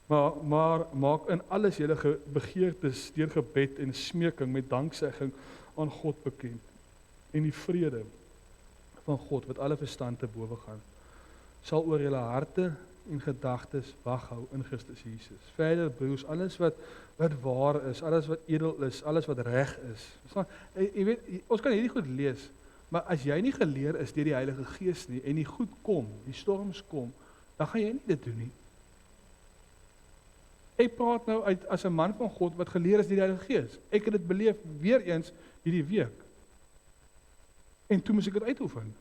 Maar maak in alles julle begeertes deur gebed en smeking met danksegging aan God bekend. En die vrede van God wat alle verstand te bowe gaan, sal oor julle harte en gedagtes wag hou in Christus Jesus. Verder broers, alles wat waar is, alles wat edel is, alles wat reg is. Jy weet, ons kan hierdie goed lees, maar as jy nie geleer is deur die Heilige Gees nie en die goed kom, die storms kom, dan gaan jy nie dit doen nie. Ek praat nou uit as 'n man van God wat geleer is deur die Heilige Gees. Ek het dit beleef weer eens hierdie week. En toe moes ek dit uitoefen.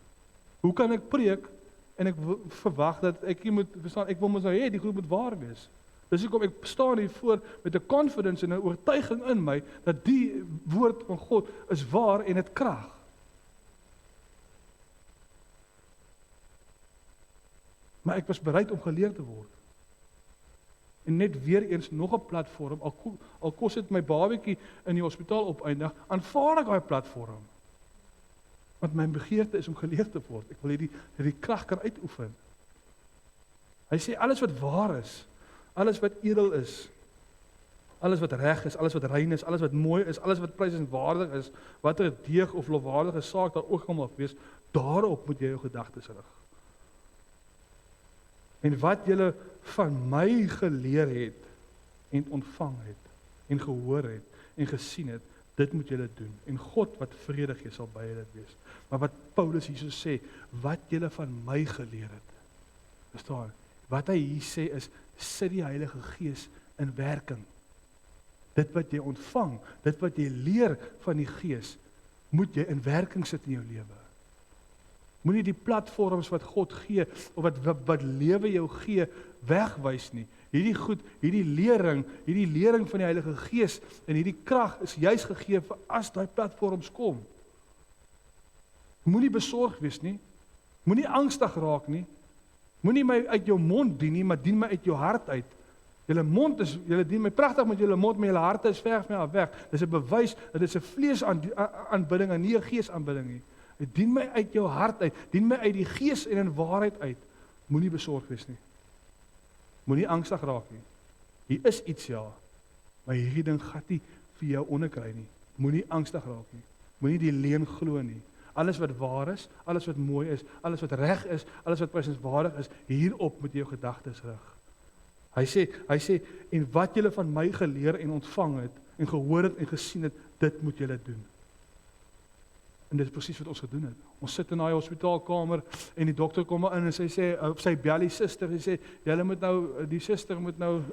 Hoe kan ek preek en ek verwag dat ek moet verstaan, ek wil mos nou hê die goed moet waar wees. Dis hoekom ek staan hier voor met 'n confidence en 'n oortuiging in my dat die woord van God is waar en het krag. Maar ek was bereid om geleer te word. En net weer eens nog 'n platform, al kos dit my babatjie in die hospitaal opeindig, aanvaar ek daai platform. Want my begeerte is om geleer te word. Ek wil hierdie krag kan uitoefen. Hy sê alles wat waar is, alles wat edel is, alles wat reg is, alles wat rein is, alles wat mooi is, alles wat prysenswaardig is, watter deeg of lofwaardige saak daar ook al mag wees, daarop moet jy jou gedagtes rig. En wat julle van my geleer het en ontvang het en gehoor het en gesien het, dit moet julle doen. En God wat vrede gee sal by julle wees. Maar wat Paulus hierso sê, wat julle van my geleer het. Verstaan? Wat hy hier sê is, sit die Heilige Gees in werking. Dit wat jy ontvang, dit wat jy leer van die Gees, moet jy in werking sit in jou lewe. Moenie die platforms wat God gee, of wat lewe jou gee, wegwys nie. Hierdie lering van die Heilige Gees, en hierdie krag is juis gegee vir as daai platforms kom. Moenie besorg wees nie, moenie angstig raak nie, moenie my uit jou mond dien nie, maar dien my uit jou hart uit. Julle dien my pragtig met julle mond, maar julle harte is ver van my af weg. Dis 'n bewys dat dit 'n vleesaanbidding en nie 'n geesaanbidding nie. Dien my uit jou hart uit, dien my uit die gees en in waarheid uit. Moenie besorg wees nie. Moenie angstig raak nie. Hier is iets ja, maar hierdie ding gaan nie vir jou onderkry nie. Moenie angstig raak nie. Moenie die leuen glo nie. Alles wat waar is, alles wat mooi is, alles wat reg is, alles wat prysenswaardig is, hierop moet jy jou gedagtes rig. Hy sê, en wat julle van my geleer en ontvang het, en gehoor het en gesien het, dit moet julle doen. En dit is presies wat ons gedoen het. Ons sit in daai hospitaalkamer, en die dokter kom in, en sy bel die suster, en sê, die suster moet nou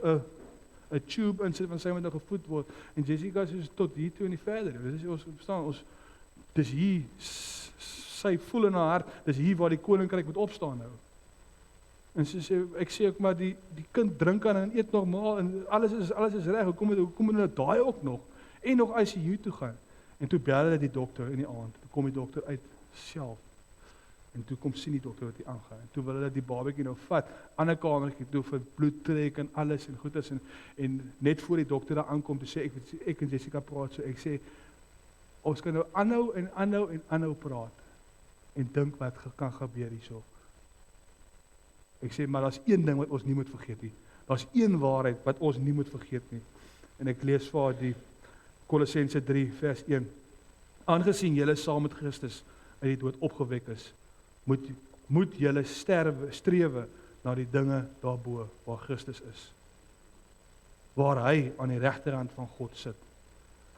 'n tube insit, want sy moet nou gevoed word. En Jessica sê, tot hier toe en nie verder. Ons verstaan, dis hier, sy voel in haar hart, dis hier waar die koninkryk moet opstaan nou. En sy sê, ek sê ook maar, die kind drink aan en eet normaal, en alles is reg, hoekom moet nou daai ook nog, en nog ICU toe gaan. En toe bel hulle die dokter in die aand, toe kom die dokter uit self, en toe kom sien die dokter wat hier aangaan, en toe wil hulle die babatjie nou vat, ander kamertjie toe vir bloed trek en alles, en goed is, en net voor die dokter daar aankom, toe sê ek en Jessica praat so, ek sê, ons kan nou aanhou praat, en dink wat kan gebeur hierso. Ek sê, maar daar's een ding wat ons nie moet vergeet nie. Daar's een waarheid wat ons nie moet vergeet nie. En ek lees vir die Kolossense 3 vers 1. Aangesien julle saam met Christus uit die dood opgewek is, moet julle strewe na die dinge daarbo waar Christus is. Waar hy aan die regterhand van God sit.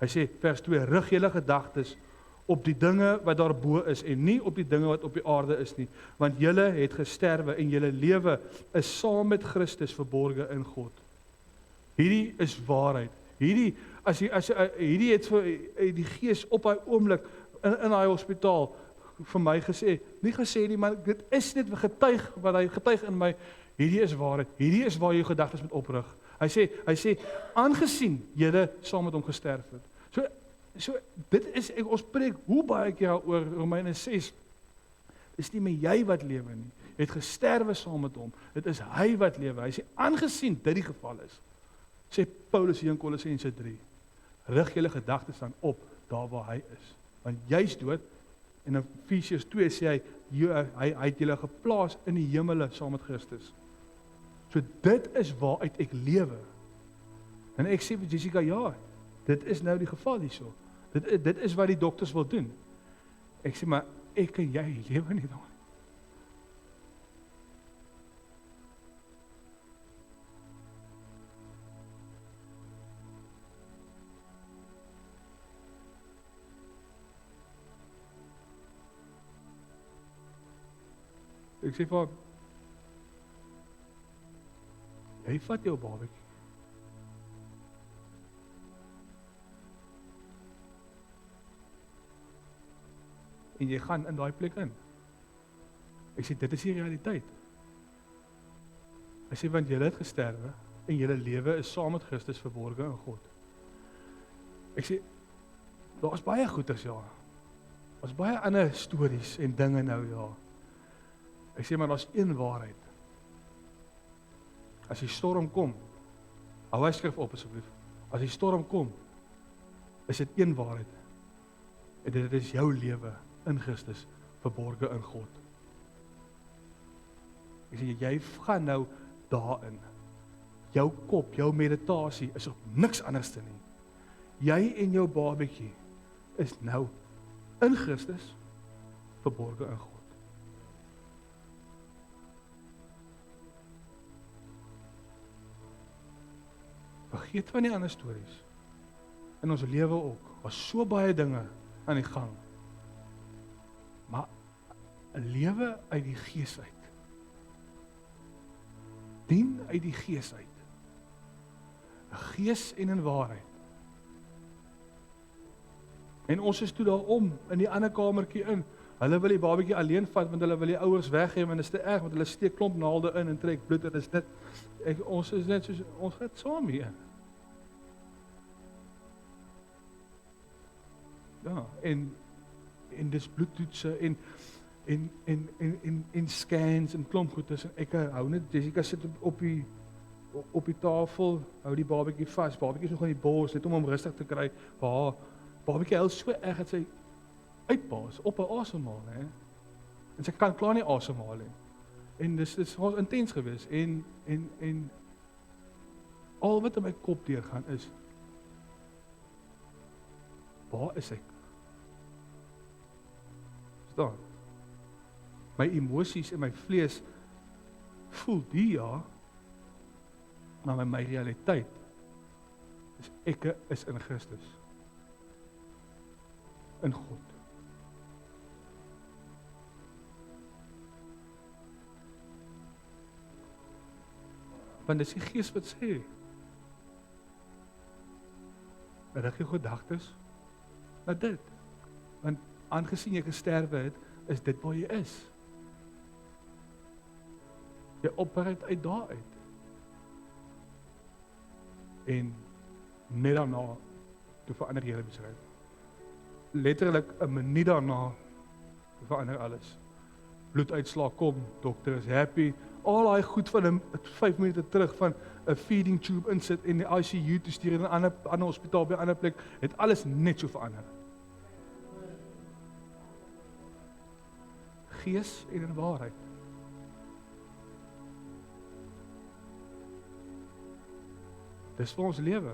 Hy sê vers 2, rig julle gedagtes op die dinge wat daarbo is en nie op die dinge wat op die aarde is nie, want julle het gesterwe en julle lewe is saam met Christus verborge in God. Hierdie is waarheid. Hierdie het vir die Gees op daai oomblik in daai hospitaal vir my gesê, nie gesê nie, maar dit is net wat hy getuig in my, hierdie is waarheid. Hierdie is waar jy gedagtes moet oprig. Hy sê aangesien julle saam met hom gesterf het. So dit is, ons preek hoe baie keer oor Romeine 6, dis nie meer jy wat lewe nie, jy het gesterwe saam met hom, dit is hy wat lewe. Hy sê, aangesien dit die geval is, sê Paulus hier in Kolossense 3, rig julle gedagtes dan op, daar waar hy is, want jy is dood, en in Efesiërs 2 sê hy het julle geplaas in die hemele saam met Christus. So dit is waaruit ek lewe. En ek sê vir Jessica, ja, dit is nou die geval hierso. Dit is wat die dokters wil doen. Ek sê, maar ek en jy lewe nie daar. Ek sê vir jy vat jou babatjie. En jy gaan in daai plek in. Ek sê, dit is die realiteit. Hy sê, want julle het gesterwe, en julle lewe is saam met Christus verborge in God. Ek sê, daar is baie goeders, ja. Daar is baie ander stories en dinge nou, ja. Ek sê, maar daar is een waarheid. As die storm kom, hou hy skrif op asseblief. As die storm kom, is dit een waarheid. En dit is jou lewe in Christus, verborge in God. Ek sê, jy gaan nou daarin. Jou kop, jou meditasie is op niks anders te nie. Jy en jou babatjie is nou in Christus, verborge in God. Vergeet van die ander stories. In ons lewe ook, was so baie dinge aan die gang. Maar 'n lewe uit die Gees uit. Dien uit die Gees uit. 'n Gees en in waarheid. En ons is toe daarom in die ander kamertjie in, Hulle wil die babatjie alleen vat, want hulle wil die ouers weggeem, en dit is te erg, want hulle steek klomp naalde in en trek bloed, en is net, ons is net soos, ons gaan saam hier. Ja, en dis bloedtoetse, en scans, en klomp goedes, en ek hou net, Jessica sit op die tafel, hou die babatjie vas, babatjie is nog in die bors, net om hom rustig te kry, babatjie huil so erg, dat sy uitbaas, op haar asemhaal, en sy kan klaar nie asemhaal, en dis was intens gewees, en al wat in my kop deurgaan is, waar is ek? Verstaan? My emosies en my vlees voel die ja, maar my realiteit is ek is in Christus, in God. Want dis die Gees wat sê, rig jou gedagtes na dit. Want aangesien jy gesterwe het, is dit waar jy is. Jy opereer uit daar uit. En net daarna, toe verander jy hele besluit. Letterlik 'n minuut daarna, verander alles. Bloeduitslag kom, dokter is happy, al daai goed van 5 minute terug van 'n feeding tube insit en die ICU te stuur in 'n ander hospitaal by 'n ander plek, het alles net so verander. Gees en in waarheid. Dis vir ons lewe.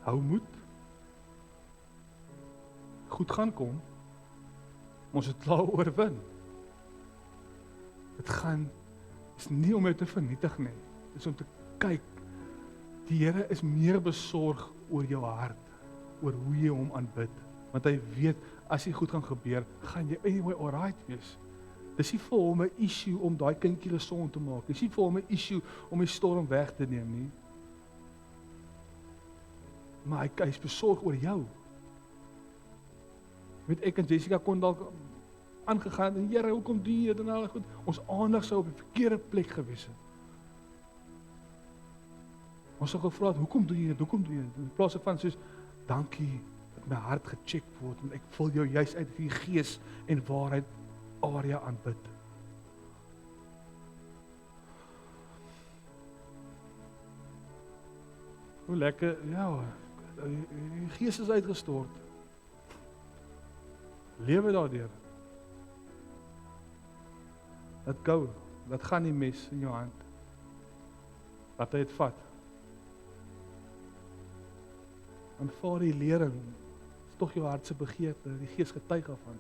Hou moed. Goed gaan kom. Ons het klaar oorwin. Dit gaan, is nie om jou te vernietig nie. Dit is om te kyk, die Here is meer besorg oor jou hart, oor hoe jy hom aanbid. Want hy weet, as dit goed gaan gebeur, gaan jy anyway alright wees. Dis nie vir hom 'n issue om daai kindjie gesond te maak. Dis nie vir hom 'n issue om die storm weg te neem nie. Maar hy is besorg oor jou. Weet ek en Jessica kon dalk aangegaan en Here, hoekom doen jy dit en al goed? Ons aandag sou op die verkeerde plek gewees het. Ons sou gevra het, hoekom doen jy dit? Hoekom doen jy dit? In plaas van soos, dankie dat my hart gecheck word en ek vul jou juis uit die Gees en waarheid area aanbid. Hoe lekker, ja, die Gees is uitgestort. Lewe daardeur. Laat go, laat gaan die mes in jou hand. Laat hy het vat. Aanvaar die lering, is tog jou hart se begeerte, die Gees getuig daarvan.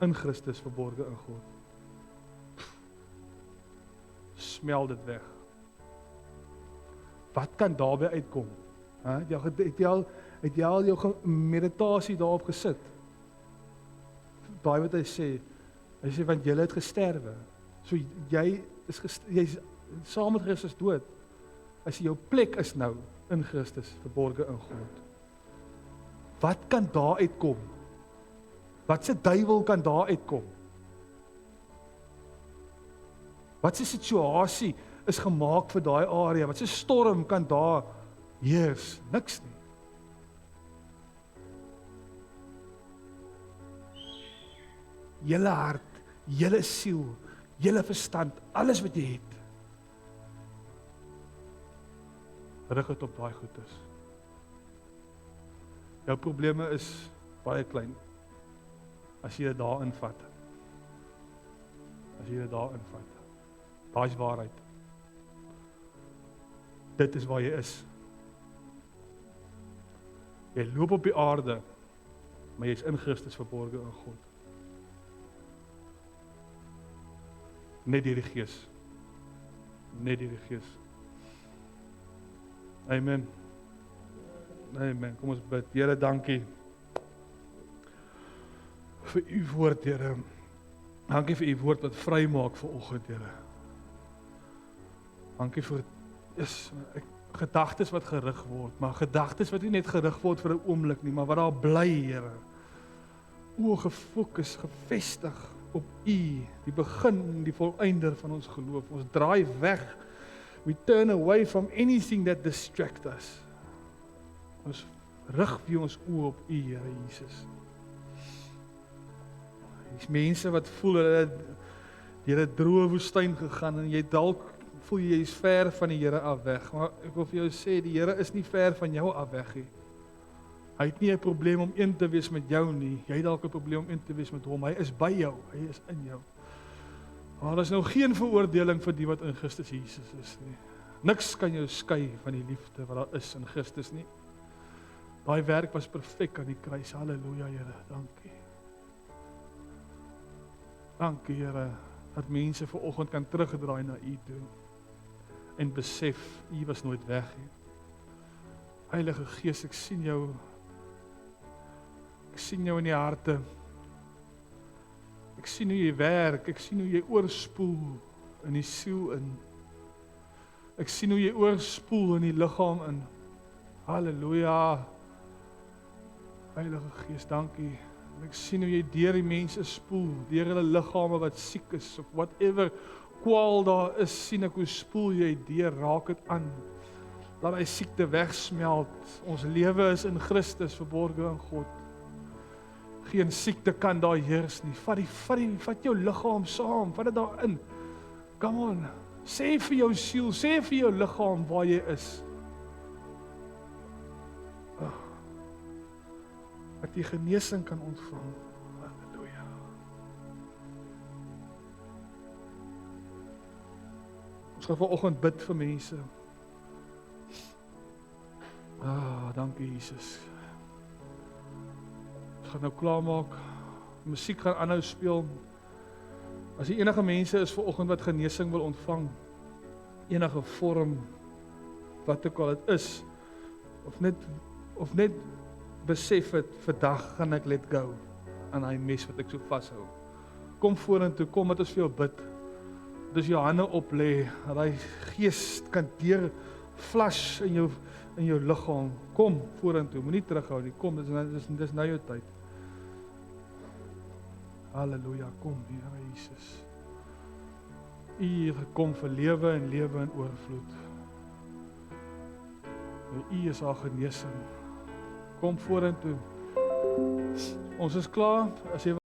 In Christus verborge in God. Smel dit weg. Wat kan daarbey uitkom? Het jy al jou meditasie daarop gesit? Daai wat hy sê, want jy het gesterwe. So jy's saam met Christus dood. As jou plek is nou in Christus, verborge in God. Wat kan daar uitkom? Wat se duiwel kan daar uitkom? Wat se situasie is gemaak vir daai area? Wat se storm kan daar heers? Niks nie. Julle hart, julle siel, julle verstand, alles wat jy het. Rig het op daai goed is. Jou probleme is baie klein. As jy dit daarin vat. As jy dit daarin vat. Daai is waarheid. Dit is waar jy is. Jy loop op die aarde, maar jy is in Christus verborge in God. Net deur die Gees. Net deur die Gees. Amen. Amen. Kom ons bid. Here, dankie vir u woord, Here. Dankie vir u woord wat vry maak vanoggend, Here. Dankie vir gedagtes wat gerig word, maar gedagtes wat nie net gerig word vir 'n oomblik nie, maar wat daar bly, Here. Oë gefokus, gefestig op U, die begin, die volëinder van ons geloof. Ons draai weg. We turn away from anything that distracts us. Ons rig weer ons oë op U, Here Jesus. Dis mense wat voel hulle het deur 'n droë woestyn gegaan en jy dalk voel jy is ver van die Here af weg, maar ek wil vir jou sê die Here is nie ver van jou af weg nie. Hy het nie 'n probleem om een te wees met jou nie. Jy het dalk 'n probleem om een te wees met hom. Hy is by jou. Hy is in jou. Maar daar is nou geen veroordeling vir die wat in Christus Jesus is nie. Niks kan jou skei van die liefde wat daar is in Christus nie. Daai werk was perfek aan die kruis. Halleluja, Here. Dankie. Dankie, Here, dat mense vanoggend kan terugdraai na U toe en besef U was nooit weg nie. Heilige Gees, ek sien jou. Ek sien jou in die harte. Ek sien hoe jy werk. Ek sien hoe jy oorspoel in die siel in. Ek sien hoe jy oorspoel in die liggaam in. Halleluja. Heilige Gees, dankie. En ek sien hoe jy deur die mense spoel, deur hulle liggame wat siek is, of whatever kwaal daar is, sien ek hoe spoel jy deur, raak dit aan. Laat hy siekte wegsmelt. Ons lewe is in Christus verborge in God. Geen siekte kan daar heers nie. Vat jou liggaam saam, vat dit daarin. Come on. Sê vir jou siel, sê vir jou liggaam waar jy is. Dat jy genesing kan ontvang. Halleluja. Ons gaan vanoggend bid vir mense. Dankie Jesus. Ons gaan nou klaarmaak. Musiek gaan aanhou speel. As die enige mense is vanoggend wat genesing wil ontvang, enige vorm, wat ook al dit is, of net besef het, vandag gaan ek let go aan daai mes wat ek so vashou. Kom vorentoe, kom dat ons vir jou bid. Dus jou hande op lê, dat daai gees kan deur flash in jou liggaam. Kom vorentoe, moenie terughou nie. Kom, dis nou jou tyd. Halleluja, kom Here Jesus. U het gekom vir lewe en lewe in oorvloed. U is haar genesing. Kom vorentoe. Ons is klaar. As jy